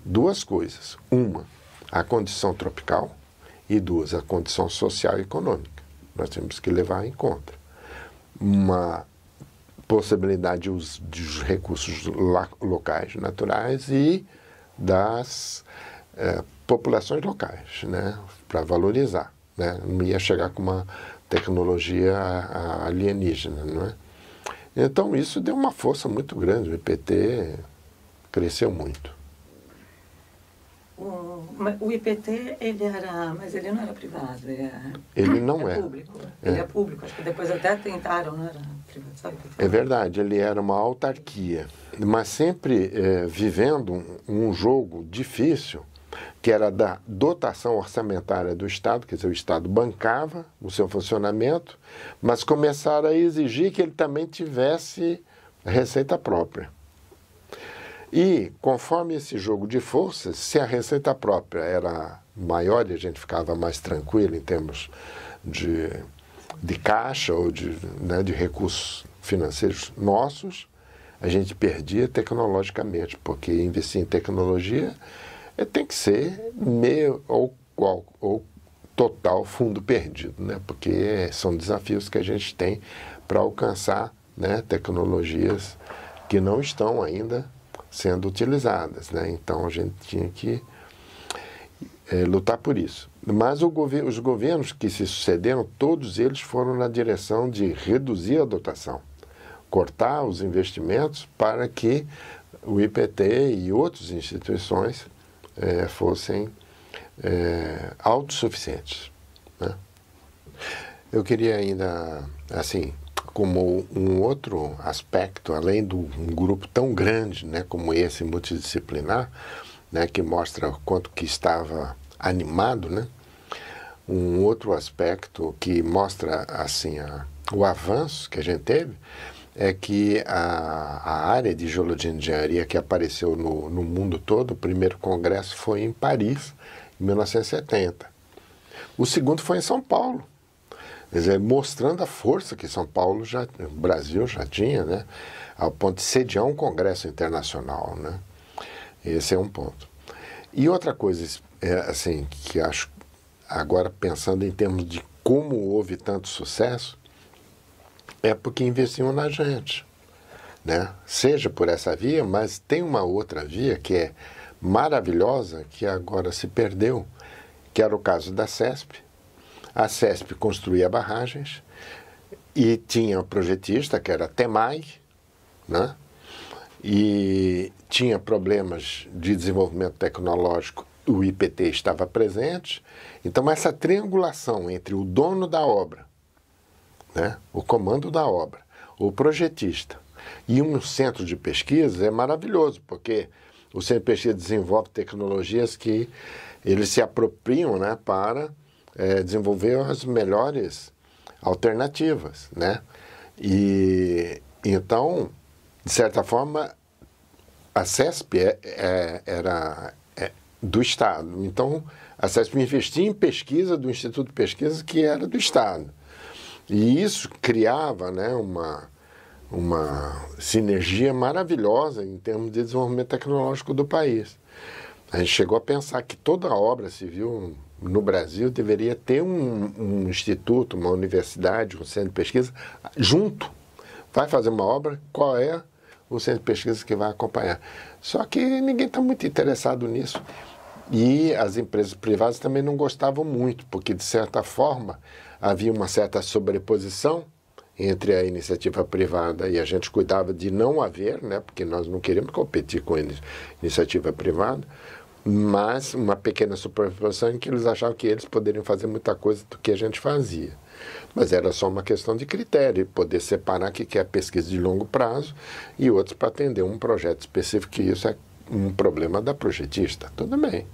2 coisas. Uma, a condição tropical, e 2, a condição social e econômica. Nós temos que levar em conta. Uma possibilidade dos recursos locais naturais e das populações locais, né, para valorizar. Né? Não ia chegar com uma tecnologia alienígena. Não é? Então, isso deu uma força muito grande. O IPT cresceu muito. O IPT, mas ele não era privado, ele não é. Público. Ele é público, acho que depois até tentaram, não era privado. É verdade, ele era uma autarquia, mas sempre vivendo um jogo difícil, que era da dotação orçamentária do Estado, quer dizer, o Estado bancava o seu funcionamento, mas começaram a exigir que ele também tivesse receita própria. E, conforme esse jogo de forças, se a receita própria era maior e a gente ficava mais tranquilo em termos de caixa ou de recursos financeiros nossos, a gente perdia tecnologicamente, porque investir em tecnologia tem que ser meio ou total fundo perdido, né? Porque são desafios que a gente tem para alcançar, né, tecnologias que não estão ainda sendo utilizadas, né? Então a gente tinha que lutar por isso. Mas os governos que se sucederam, todos eles foram na direção de reduzir a dotação, cortar os investimentos para que o IPT e outras instituições fossem autossuficientes, né? Eu queria ainda, assim, como um outro aspecto, além de um grupo tão grande, né, como esse, multidisciplinar, né, que mostra o quanto que estava animado, né, um outro aspecto que mostra, assim, o avanço que a gente teve é que a área de geologia e engenharia que apareceu no mundo todo, o primeiro congresso foi em Paris, em 1970. O segundo foi em São Paulo. Quer dizer, mostrando a força que São Paulo o Brasil já tinha, né, ao ponto de sediar um congresso internacional, né? Esse é um ponto. E outra coisa, assim, que acho, agora pensando em termos de como houve tanto sucesso, é porque investiam na gente, né? Seja por essa via, mas tem uma outra via que é maravilhosa, que agora se perdeu, que era o caso da CESP. A CESP construía barragens e tinha o projetista, que era a TEMAI, né? E tinha problemas de desenvolvimento tecnológico, o IPT estava presente. Então, essa triangulação entre o dono da obra, né, o comando da obra, o projetista e um centro de pesquisa é maravilhoso, porque o centro de pesquisa desenvolve tecnologias que eles se apropriam, né, para desenvolver as melhores alternativas, né? E então, de certa forma, a CESP era do Estado. Então, a CESP investia em pesquisa do Instituto de Pesquisa que era do Estado. E isso criava, né, uma sinergia maravilhosa em termos de desenvolvimento tecnológico do país. A gente chegou a pensar que toda obra civil no Brasil deveria ter um instituto, uma universidade, um centro de pesquisa junto. Vai fazer uma obra, qual é o centro de pesquisa que vai acompanhar? Só que ninguém está muito interessado nisso. E as empresas privadas também não gostavam muito, porque, de certa forma, havia uma certa sobreposição entre a iniciativa privada e a gente cuidava de não haver, né, porque nós não queríamos competir com a iniciativa privada, mas uma pequena superposição em que eles achavam que eles poderiam fazer muita coisa do que a gente fazia. Mas era só uma questão de critério, poder separar o que é pesquisa de longo prazo e outros para atender um projeto específico, que isso é um problema da projetista. Tudo bem,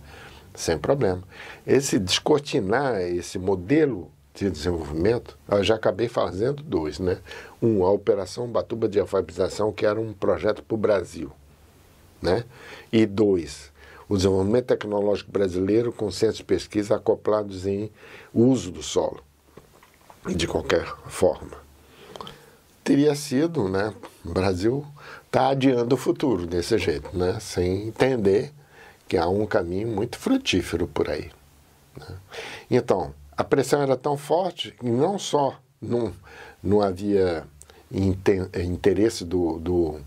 sem problema. Esse descortinar, esse modelo de desenvolvimento, eu já acabei fazendo dois, né? Um, a Operação Ubatuba de Alfabetização, que era um projeto para o Brasil, né? E dois, o desenvolvimento tecnológico brasileiro com centros de pesquisa acoplados em uso do solo, de qualquer forma. Teria sido, né? O Brasil está adiando o futuro desse jeito, né? Sem entender que há um caminho muito frutífero por aí, né? Então, a pressão era tão forte que não só não havia interesse do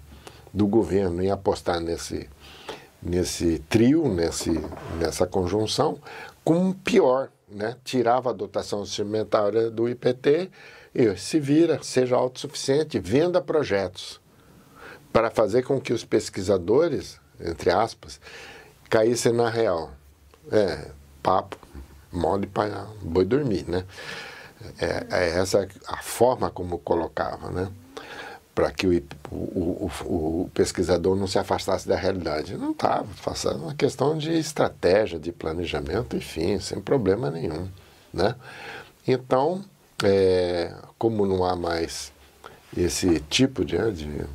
governo em apostar nesse trio, nessa conjunção, como pior, né? Tirava a dotação orçamentária do IPT e se vira, seja autossuficiente, venda projetos para fazer com que os pesquisadores, entre aspas, caíssem na real. Papo mole para boi dormir, né? Essa a forma como colocava, né? Para que o pesquisador não se afastasse da realidade. Não estava, passando uma questão de estratégia, de planejamento, enfim, sem problema nenhum, né? Então, como não há mais esse tipo de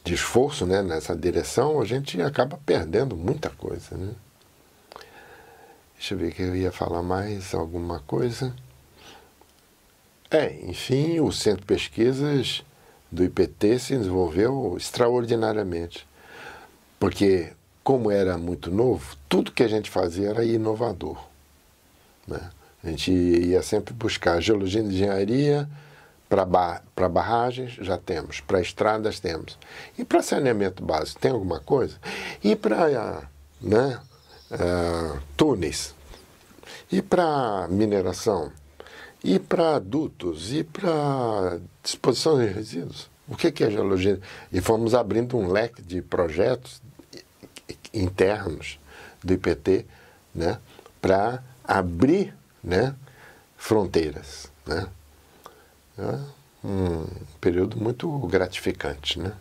esforço, né, nessa direção, a gente acaba perdendo muita coisa, né? Deixa eu ver que eu ia falar mais alguma coisa. Enfim, o Centro de Pesquisas do IPT se desenvolveu extraordinariamente, porque, como era muito novo, tudo que a gente fazia era inovador, né? A gente ia sempre buscar geologia e engenharia, para barragens já temos, para estradas temos. E para saneamento básico tem alguma coisa? E para túneis? E para mineração? E para dutos? E para disposição de resíduos? O que é geologia? E fomos abrindo um leque de projetos internos do IPT, né, para abrir, né, fronteiras, né? É um período muito gratificante, né?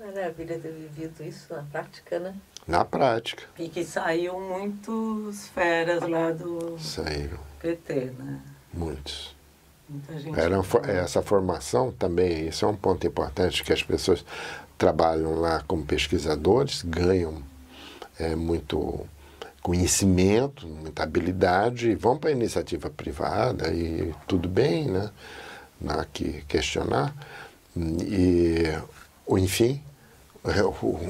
Maravilha ter vivido isso na prática, né? Na prática. E que saiu muitos feras lá do Saíram PT, né? muitos. Muita gente. Essa formação também, isso é um ponto importante, que as pessoas trabalham lá como pesquisadores, ganham muito conhecimento, muita habilidade, e vão para a iniciativa privada, e tudo bem, né? Não há que questionar. E, enfim,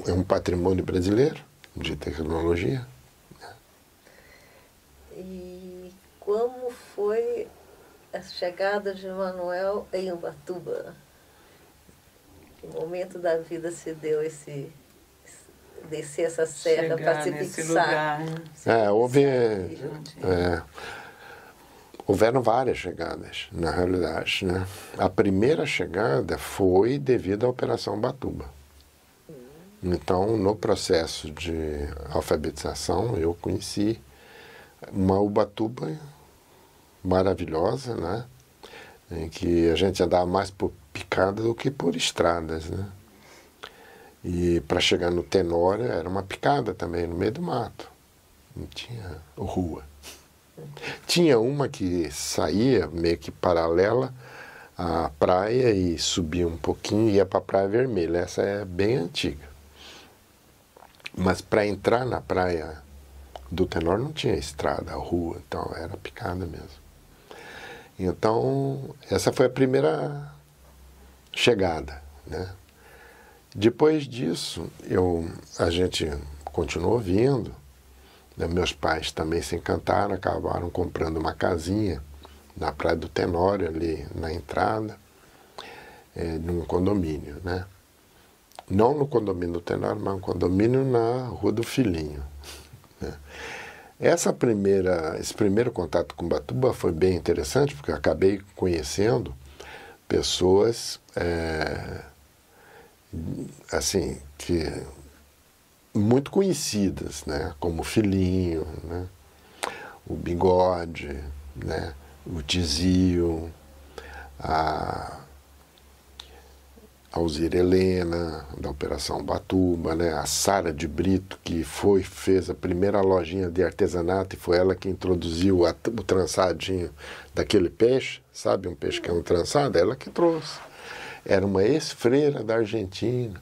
é um patrimônio brasileiro de tecnologia. E como foi a chegada de Manuel em Ubatuba? Que momento da vida se deu descer essa serra para se fixar? Lugar, houveram várias chegadas, na realidade, né? A primeira chegada foi devido à Operação Ubatuba. Então, no processo de alfabetização, eu conheci uma Ubatuba maravilhosa, né? Em que a gente andava mais por picada do que por estradas, né? E para chegar no Tenório era uma picada também, no meio do mato. Não tinha rua. Tinha uma que saía meio que paralela à praia e subia um pouquinho e ia para a Praia Vermelha. Essa é bem antiga. Mas para entrar na praia do Tenório não tinha estrada, rua, então era picada mesmo. Então, essa foi a primeira chegada, né? Depois disso, a gente continuou vindo, né? Meus pais também se encantaram, acabaram comprando uma casinha na Praia do Tenório, ali na entrada, num condomínio, né? Não no condomínio do Tenório, mas um condomínio na Rua do Filhinho, né? Esse primeiro contato com Ubatuba foi bem interessante, porque eu acabei conhecendo pessoas assim, muito conhecidas, né? Como o Filhinho, né? O Bigode, né? O Tizio, a Alzira Helena, da Operação Ubatuba, né? A Sara de Brito, que fez a primeira lojinha de artesanato, e foi ela que introduziu o trançadinho daquele peixe, sabe? Um peixe que é um trançado, ela que trouxe. Era uma ex-freira da Argentina.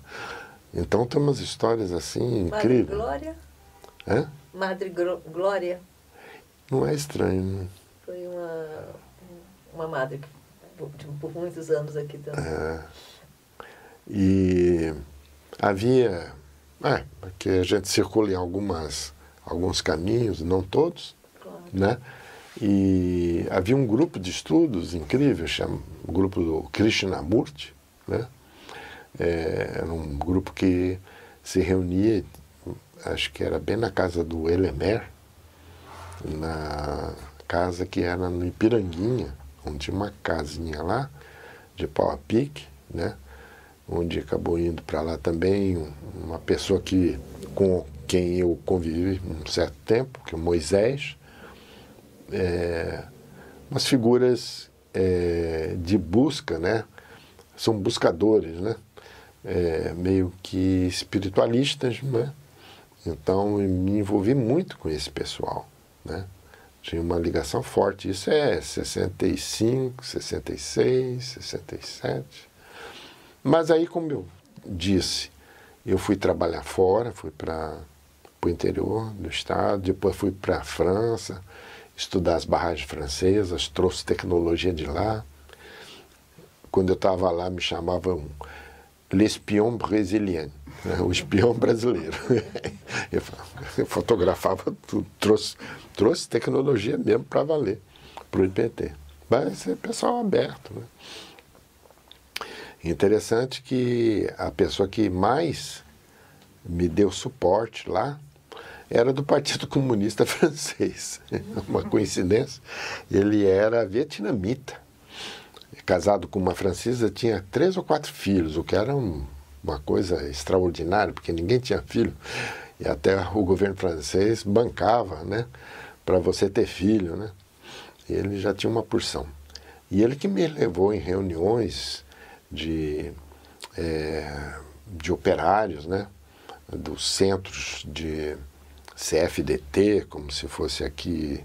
Então tem umas histórias assim incríveis. Madre Glória? Hã? Madre Glória? Não é estranho, né? Foi uma madre por muitos anos aqui também. E havia, porque a gente circula em alguns caminhos, não todos, Claro. né? E havia um grupo de estudos incrível, o grupo do Krishnamurti, né? Era um grupo que se reunia, acho que era bem na casa do Elemer, na casa que era no Ipiranguinha, onde tinha uma casinha lá, de pau a pique, né? Onde acabou indo para lá também uma pessoa com quem eu convivi um certo tempo, que é o Moisés, umas figuras de busca, né? São buscadores, né? Meio que espiritualistas, né? Então eu me envolvi muito com esse pessoal, né? Tinha uma ligação forte. Isso é 65, 66, 67. Mas aí, como eu disse, eu fui trabalhar fora, fui para o interior do estado, depois fui para a França, estudar as barragens francesas, trouxe tecnologia de lá. Quando eu estava lá, me chamavam l'espion brésilien, né? O espião brasileiro. Eu fotografava tudo, trouxe tecnologia mesmo para valer, para o IPT. Mas é pessoal aberto, né? Interessante que a pessoa que mais me deu suporte lá era do Partido Comunista Francês. Uma coincidência. Ele era vietnamita. Casado com uma francesa, tinha 3 ou 4 filhos, o que era uma coisa extraordinária, porque ninguém tinha filho. E até o governo francês bancava, né, para você ter filho, né? ele já tinha uma porção. E ele que me levou em reuniões de operários, né? Dos centros de CFDT, como se fosse aqui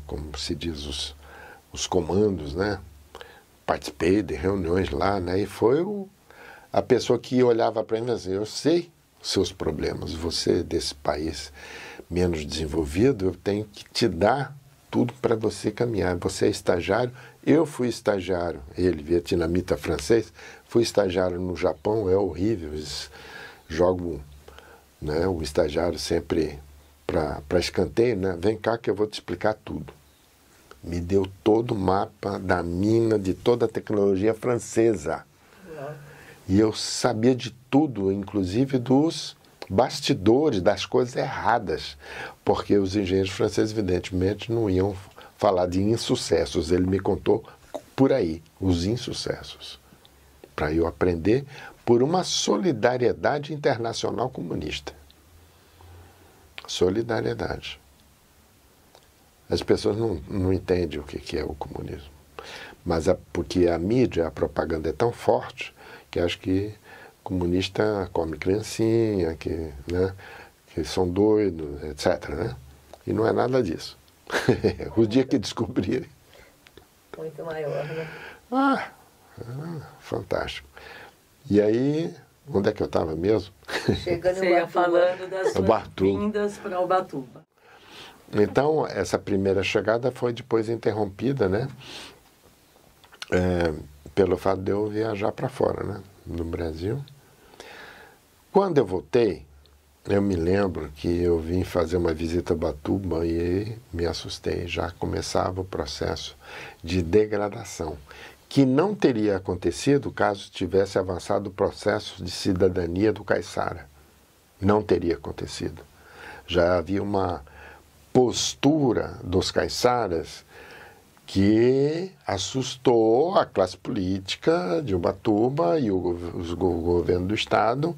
como se diz, os comandos, né? Participei de reuniões lá, né? E foi a pessoa que olhava para mim assim, eu sei os seus problemas, você desse país menos desenvolvido, eu tenho que te dar tudo para você caminhar. Você é estagiário, eu fui estagiário, ele, vietnamita francês, fui estagiário no Japão, é horrível, eles jogam, né, o estagiário sempre para escanteio, né? Vem cá que eu vou te explicar tudo. Me deu todo o mapa da mina, de toda a tecnologia francesa. E eu sabia de tudo, inclusive dos bastidores, das coisas erradas, porque os engenheiros franceses, evidentemente, não iam falar de insucessos. Ele me contou por aí, os insucessos, para eu aprender por uma solidariedade internacional comunista. Solidariedade. As pessoas não entendem o que é o comunismo. Mas porque a mídia, a propaganda é tão forte que acho que comunista come criancinha, né, que são doidos, etc. Né? E não é nada disso. O dia que descobrirem. Muito maior, né? Fantástico. E aí, onde é que eu estava mesmo? Chegando Você ia falando das suas vindas para Ubatuba. Então, essa primeira chegada foi depois interrompida, né? Pelo fato de eu viajar para fora, né? No Brasil. Quando eu voltei, eu me lembro que eu vim fazer uma visita a Ubatuba e me assustei. Já começava o processo de degradação, que não teria acontecido caso tivesse avançado o processo de cidadania do Caiçara. Não teria acontecido. Já havia uma postura dos caiçaras que assustou a classe política de Ubatuba e o governo do estado,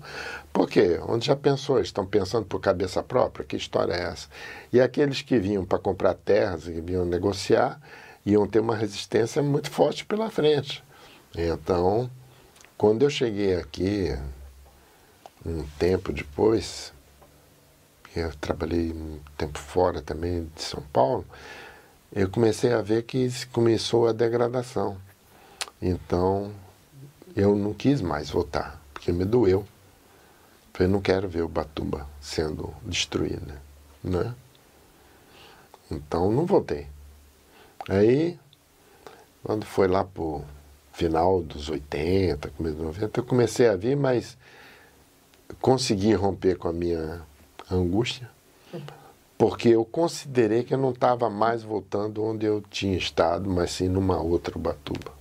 porque onde já pensou, eles estão pensando por cabeça própria, que história é essa? E aqueles que vinham para comprar terras e vinham negociar, iam ter uma resistência muito forte pela frente. Então, quando eu cheguei aqui, um tempo depois, eu trabalhei um tempo fora também de São Paulo, eu comecei a ver que começou a degradação. Então, eu não quis mais voltar, porque me doeu. Eu não quero ver Ubatuba sendo destruída, né? Então, não voltei. Aí, quando foi lá pro final dos 80, começo dos 90, eu comecei a vir, mas consegui romper com a minha angústia, porque eu considerei que eu não estava mais voltando onde eu tinha estado, mas sim numa outra Ubatuba.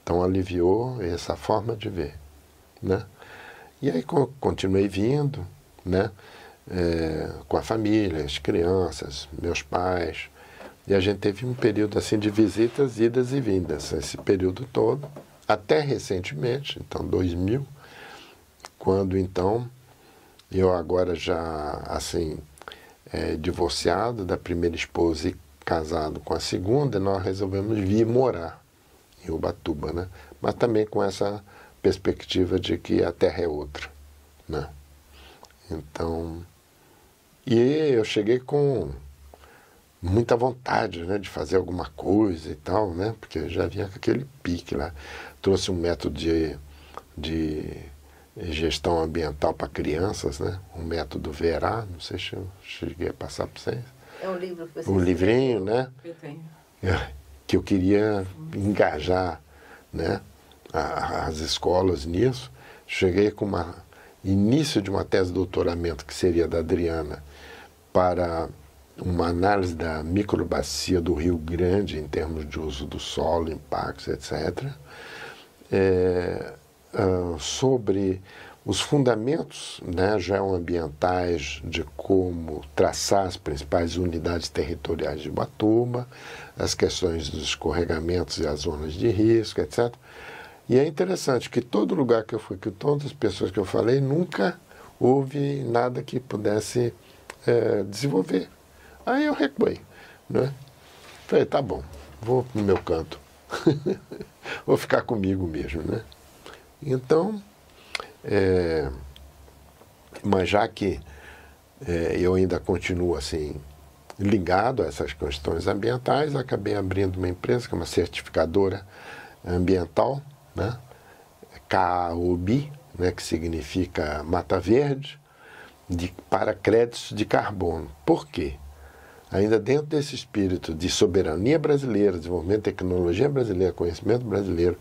Então aliviou essa forma de ver, né? E aí continuei vindo, né? Com a família, as crianças, meus pais, e a gente teve um período assim de visitas, idas e vindas, esse período todo, até recentemente, então 2000, quando então eu agora já, assim, divorciado da primeira esposa e casado com a segunda, nós resolvemos vir morar em Ubatuba, né? Mas também com essa perspectiva de que a terra é outra, né? Então, e eu cheguei com muita vontade, né, de fazer alguma coisa e tal, né? Porque eu já vinha com aquele pique lá. Trouxe um método de gestão ambiental para crianças, né? Um método Verá, não sei se eu cheguei a passar para vocês. É um livro que você Um livrinho, né? Eu tenho. Que eu queria engajar, né, as escolas nisso. Cheguei com início de uma tese de doutoramento, que seria da Adriana, para uma análise da microbacia do Rio Grande, em termos de uso do solo, impactos, etc., sobre os fundamentos, né, geoambientais de como traçar as principais unidades territoriais de Ubatuba, as questões dos escorregamentos e as zonas de risco, etc. E é interessante que todo lugar que eu fui, que todas as pessoas que eu falei, nunca houve nada que pudesse desenvolver. Aí eu recuei, né? Falei, tá bom, vou no meu canto. Vou ficar comigo mesmo, né? Então, mas já que eu ainda continuo assim, ligado a essas questões ambientais, acabei abrindo uma empresa que é uma certificadora ambiental, né? CAOB, né? Que significa Mata Verde, para créditos de carbono. Por quê? Ainda dentro desse espírito de soberania brasileira, desenvolvimento de tecnologia brasileira, conhecimento brasileiro,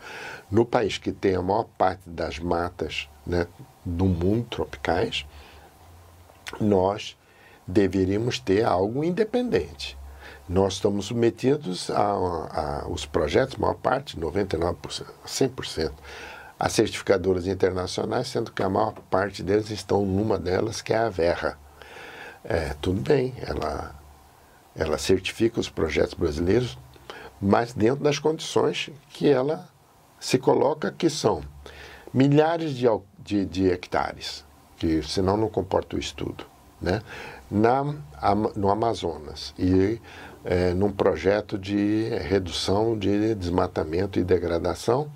no país que tem a maior parte das matas, né, do mundo tropicais, nós deveríamos ter algo independente. Nós estamos submetidos aos projetos, a maior parte, 99%, 100%, a certificadoras internacionais, sendo que a maior parte deles estão numa delas, que é a Verra. Tudo bem, ela certifica os projetos brasileiros, mas dentro das condições que ela se coloca, que são milhares de hectares, que senão não comporta o estudo, né? No Amazonas e num projeto de redução de desmatamento e degradação,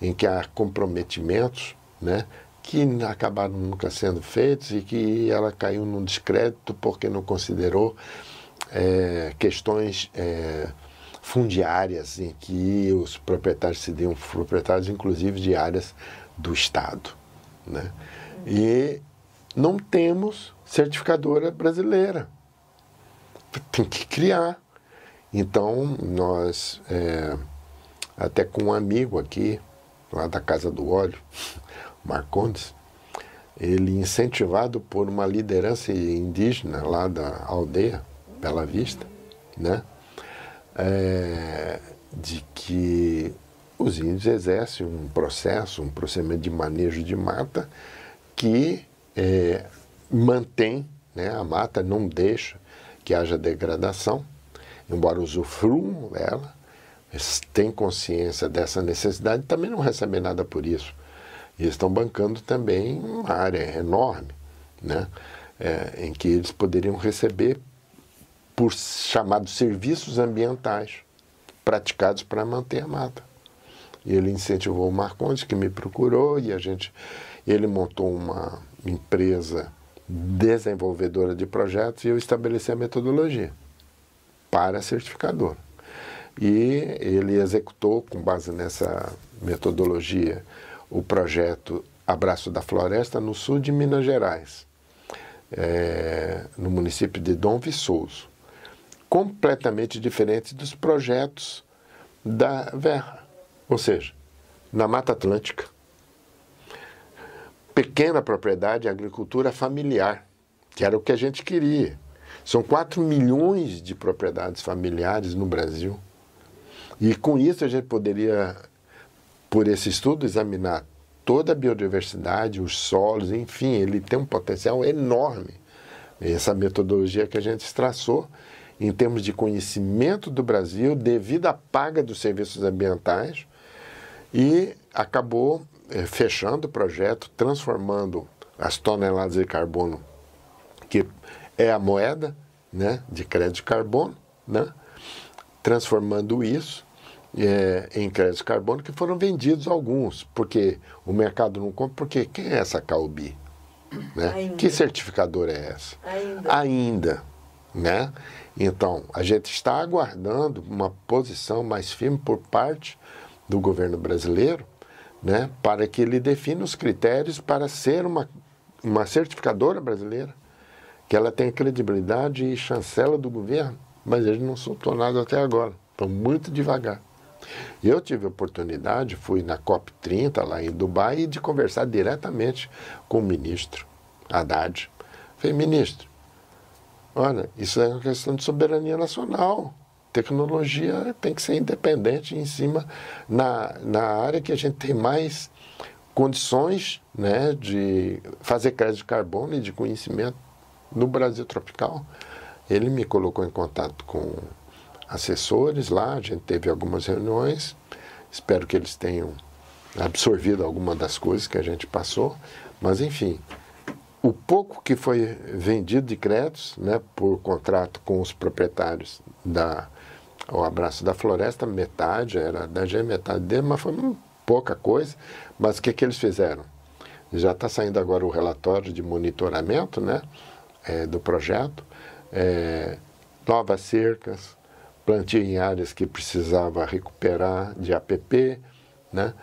em que há comprometimentos, né, que acabaram nunca sendo feitos e que ela caiu num descrédito porque não considerou questões fundiárias, em que os proprietários seriam proprietários, inclusive, de áreas do Estado, né? E não temos certificadora brasileira. Tem que criar. Então, nós, até com um amigo aqui, lá da Casa do Óleo, Marcondes, ele, incentivado por uma liderança indígena lá da aldeia, Bela Vista, né? De que os índios exercem um procedimento de manejo de mata que mantém, né, a mata, não deixa que haja degradação, embora usufruam dela, eles têm consciência dessa necessidade e também não recebem nada por isso. E eles estão bancando também uma área enorme, né, em que eles poderiam receber por chamados serviços ambientais praticados para manter a mata. E ele incentivou o Marcondes, que me procurou, e ele montou uma empresa desenvolvedora de projetos e eu estabeleci a metodologia para a certificadora. E ele executou, com base nessa metodologia, o projeto Abraço da Floresta no sul de Minas Gerais, no município de Dom Viçoso. Completamente diferente dos projetos da Verra, ou seja, na Mata Atlântica. Pequena propriedade, agricultura familiar, que era o que a gente queria. São 4 milhões de propriedades familiares no Brasil. E com isso a gente poderia, por esse estudo, examinar toda a biodiversidade, os solos, enfim, ele tem um potencial enorme. Essa metodologia que a gente traçou, em termos de conhecimento do Brasil, devido à paga dos serviços ambientais, e acabou fechando o projeto, transformando as toneladas de carbono, que é a moeda, né, de crédito de carbono, né, transformando isso em créditos de carbono, que foram vendidos alguns, porque o mercado não compra, porque quem é essa CAOB? Né? Que certificadora é essa? Ainda. Né? Então, a gente está aguardando uma posição mais firme por parte do governo brasileiro, né, para que ele defina os critérios para ser uma certificadora brasileira, que ela tenha credibilidade e chancela do governo, mas eles não soltou nada até agora, estão muito devagar. Eu tive a oportunidade, fui na COP30 lá em Dubai, de conversar diretamente com o ministro Haddad. Falei, ministro, olha, isso é uma questão de soberania nacional. Tecnologia tem que ser independente em cima, na área que a gente tem mais condições, né, de fazer crédito de carbono e de conhecimento no Brasil tropical. Ele me colocou em contato com assessores lá, a gente teve algumas reuniões, espero que eles tenham absorvido alguma das coisas que a gente passou, mas enfim, o pouco que foi vendido de créditos, né, por contrato com os proprietários o Abraço da Floresta, metade era da gente, metade dele, mas foi pouca coisa. Mas o que eles fizeram? Já está saindo agora o relatório de monitoramento, né, do projeto, novas cercas, plantio em áreas que precisava recuperar de APP, né,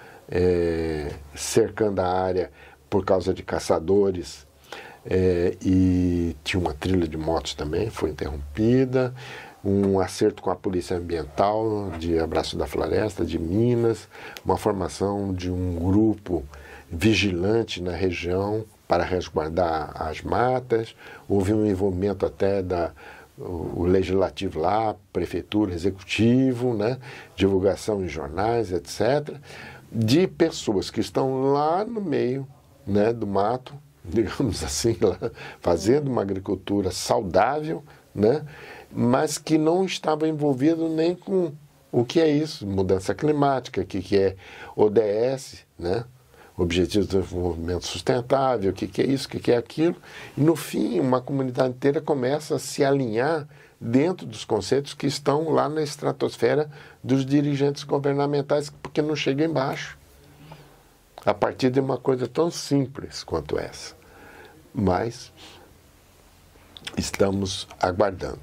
cercando a área por causa de caçadores, e tinha uma trilha de motos também, foi interrompida, um acerto com a Polícia Ambiental de Abraço da Floresta, de Minas, uma formação de um grupo vigilante na região para resguardar as matas, houve um envolvimento até o legislativo lá, prefeitura, executivo, né, divulgação em jornais, etc., de pessoas que estão lá no meio, né, do mato, digamos assim, lá, fazendo uma agricultura saudável, né, mas que não estavam envolvidos nem com o que é isso, mudança climática, o que é ODS, né, Objetivos de Desenvolvimento Sustentável, o que é isso, o que é aquilo, e no fim uma comunidade inteira começa a se alinhar dentro dos conceitos que estão lá na estratosfera dos dirigentes governamentais, porque não chega embaixo, a partir de uma coisa tão simples quanto essa. Mas estamos aguardando.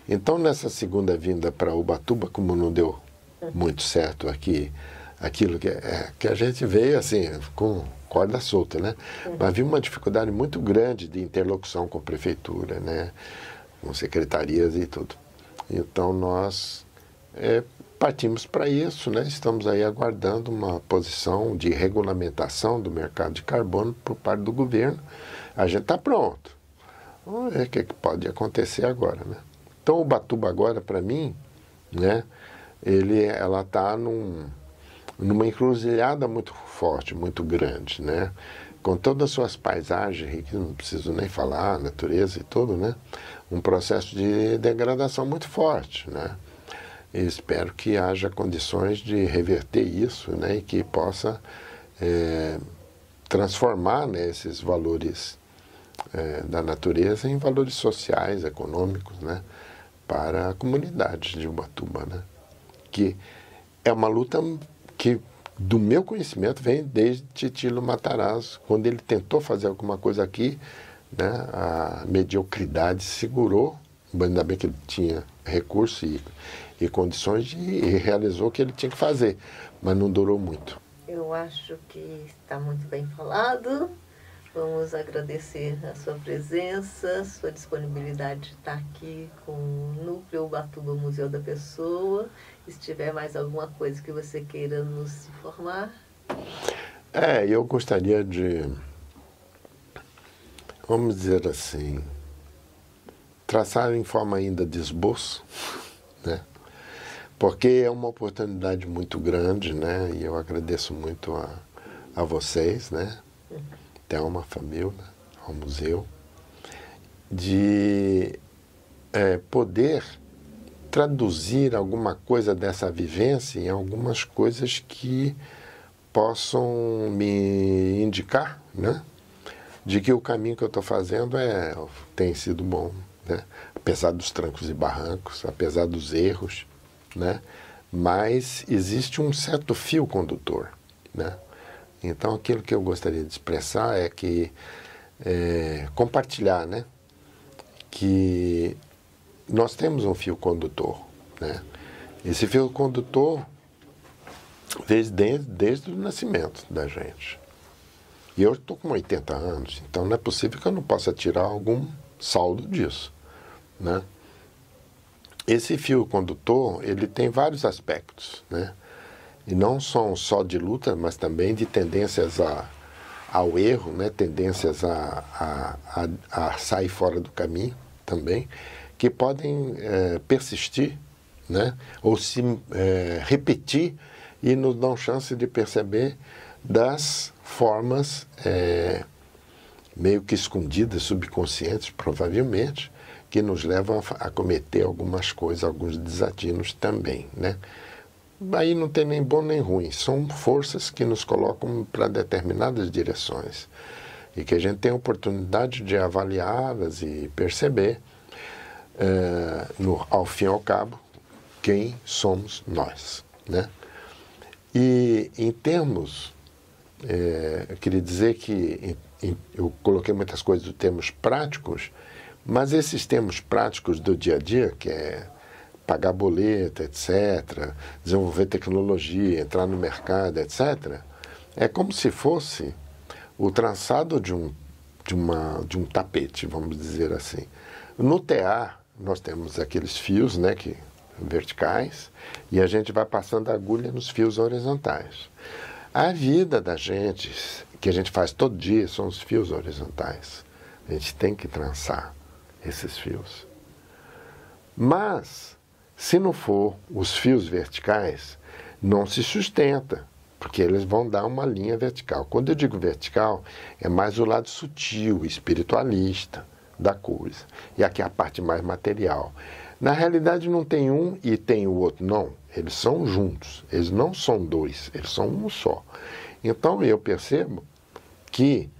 Então, nessa segunda vinda para Ubatuba, como não deu muito certo aqui, aquilo que a gente veio assim, com corda solta, né? Mas havia uma dificuldade muito grande de interlocução com a prefeitura, né? Com secretarias e tudo. Então, nós partimos para isso, né? Estamos aí aguardando uma posição de regulamentação do mercado de carbono por parte do governo. A gente está pronto. Vamos ver o que pode acontecer agora, né? Então, Ubatuba agora, para mim, né? Ela está numa encruzilhada muito forte, muito grande, né? Com todas as suas paisagens, que não preciso nem falar, natureza e tudo, né? Um processo de degradação muito forte, né? E espero que haja condições de reverter isso, né? E que possa transformar, né, esses valores da natureza em valores sociais, econômicos, né? Para a comunidade de Ubatuba, né? Que é uma luta que, do meu conhecimento, vem desde Titilo Matarazzo. Quando ele tentou fazer alguma coisa aqui, né, a mediocridade segurou, ainda bem que ele tinha recurso e condições e realizou o que ele tinha que fazer, mas não durou muito. Eu acho que está muito bem falado. Vamos agradecer a sua presença, sua disponibilidade de estar aqui com o Núcleo Ubatuba Museu da Pessoa. Se tiver mais alguma coisa que você queira nos informar. Eu gostaria de, vamos dizer assim, traçar em forma ainda de esboço, né? Porque é uma oportunidade muito grande, né? E eu agradeço muito a vocês, né? Thelma, Família, ao museu, de poder traduzir alguma coisa dessa vivência em algumas coisas que possam me indicar, né? De que o caminho que eu estou fazendo tem sido bom, né? Apesar dos trancos e barrancos, apesar dos erros, né? Mas existe um certo fio condutor, né? Então, aquilo que eu gostaria de expressar é que compartilhar, né? Que nós temos um fio condutor, né? Esse fio condutor desde o nascimento da gente. E eu estou com 80 anos, então não é possível que eu não possa tirar algum saldo disso, né? Esse fio condutor, ele tem vários aspectos, né? E não são só de luta, mas também de tendências ao erro, né? Tendências a sair fora do caminho também, que podem persistir, né? Ou se repetir e nos dão chance de perceber das formas meio que escondidas, subconscientes, provavelmente, que nos levam a cometer algumas coisas, alguns desatinos também, né? Aí não tem nem bom nem ruim, são forças que nos colocam para determinadas direções. e que a gente tem a oportunidade de avaliá-las e perceber, ao fim e ao cabo, quem somos nós, né? E em termos, eu queria dizer que eu coloquei muitas coisas dos termos práticos, mas esses termos práticos do dia a dia, que é pagar boleto, etc., desenvolver tecnologia, entrar no mercado, etc., é como se fosse o traçado de um tapete, vamos dizer assim. No TA, nós temos aqueles fios, né, verticais, e a gente vai passando a agulha nos fios horizontais. A vida da gente, que a gente faz todo dia, são os fios horizontais. A gente tem que trançar esses fios. Mas, se não for os fios verticais, não se sustenta, porque eles vão dar uma linha vertical. Quando eu digo vertical, é mais o lado sutil, espiritualista da coisa. E aqui é a parte mais material. Na realidade, não tem um e tem o outro, não. Eles são juntos, eles não são dois, eles são um só. Então, eu percebo que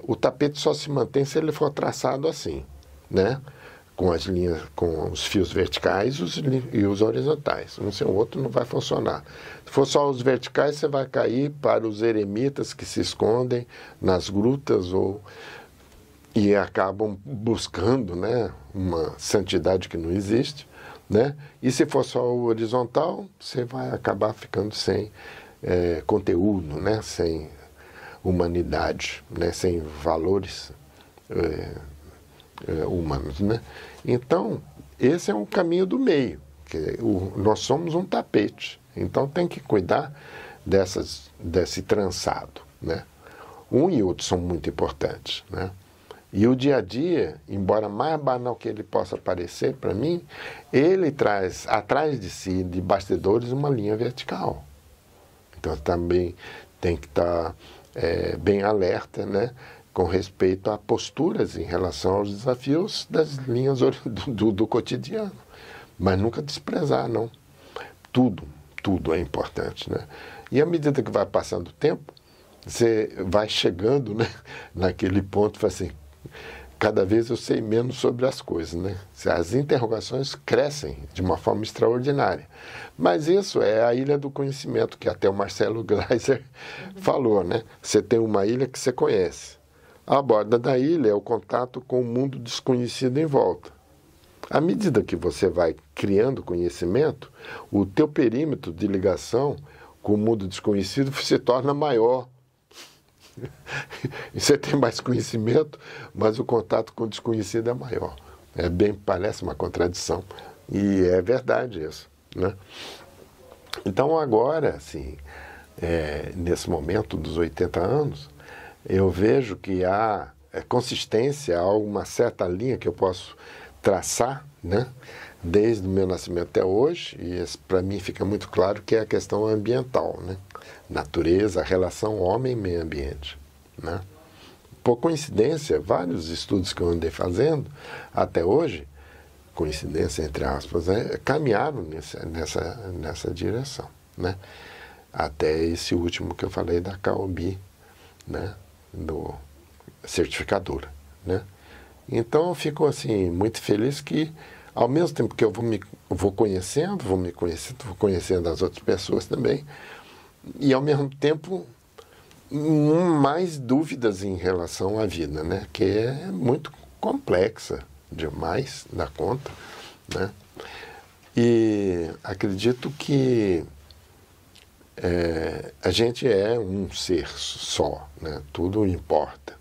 o tapete só se mantém se ele for traçado assim, né? Com as linhas, com os fios verticais e os horizontais. Um sem o outro não vai funcionar. Se for só os verticais, você vai cair para os eremitas que se escondem nas grutas e acabam buscando, né, uma santidade que não existe, né? E se for só o horizontal, você vai acabar ficando sem conteúdo, né? Sem humanidade, né? Sem valores humanos, né? Então, esse é um caminho do meio. Nós somos um tapete, então tem que cuidar desse trançado, né? Um e outro são muito importantes, né? E o dia a dia, embora mais banal que ele possa parecer para mim, ele traz atrás de si, de bastidores, uma linha vertical. Então também tem que estar bem alerta, né, com respeito a posturas em relação aos desafios das linhas do cotidiano. Mas nunca desprezar, não. Tudo é importante, né? E à medida que vai passando o tempo, você vai chegando, né, naquele ponto, assim, cada vez eu sei menos sobre as coisas, né? As interrogações crescem de uma forma extraordinária. Mas isso é a ilha do conhecimento, que até o Marcelo Gleiser falou, né? Você tem uma ilha que você conhece. A borda da ilha é o contato com o mundo desconhecido em volta. À medida que você vai criando conhecimento, o teu perímetro de ligação com o mundo desconhecido se torna maior. E você tem mais conhecimento, mas o contato com o desconhecido é maior. Parece uma contradição. E é verdade isso, né? Então agora, assim, nesse momento dos 80 anos, eu vejo que há consistência, há uma certa linha que eu posso traçar, né? Desde o meu nascimento até hoje, e para mim fica muito claro que é a questão ambiental, né? Natureza, a relação homem-meio ambiente, né? Por coincidência, vários estudos que eu andei fazendo até hoje, coincidência entre aspas, caminharam nessa direção, né? Até esse último que eu falei da CAOB, né? Do certificadora, né? Então eu fico assim muito feliz que, ao mesmo tempo que eu vou conhecendo as outras pessoas também, e ao mesmo tempo mais dúvidas em relação à vida, né? Que é muito complexa demais da conta, né? E acredito que a gente é um ser só, né? Tudo importa,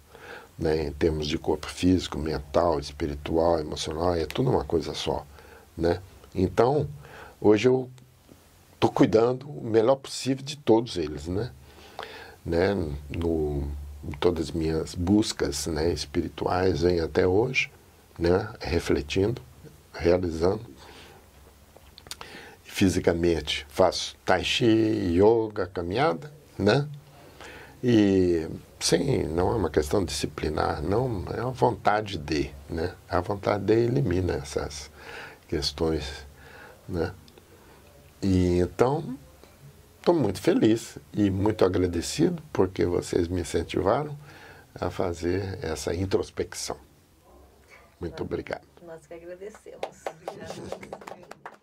né? Em termos de corpo físico, mental, espiritual, emocional, é tudo uma coisa só, né? Então, hoje eu estou cuidando o melhor possível de todos eles, né? Em todas as minhas buscas, né, espirituais, vem até hoje, né? Refletindo, realizando. Fisicamente faço tai chi, yoga, caminhada, né? E sim, não é uma questão disciplinar, não, é a vontade de, né? A vontade de elimina essas questões, né? E então, estou muito feliz e muito agradecido porque vocês me incentivaram a fazer essa introspecção. Muito obrigado. Nós que agradecemos. Obrigada.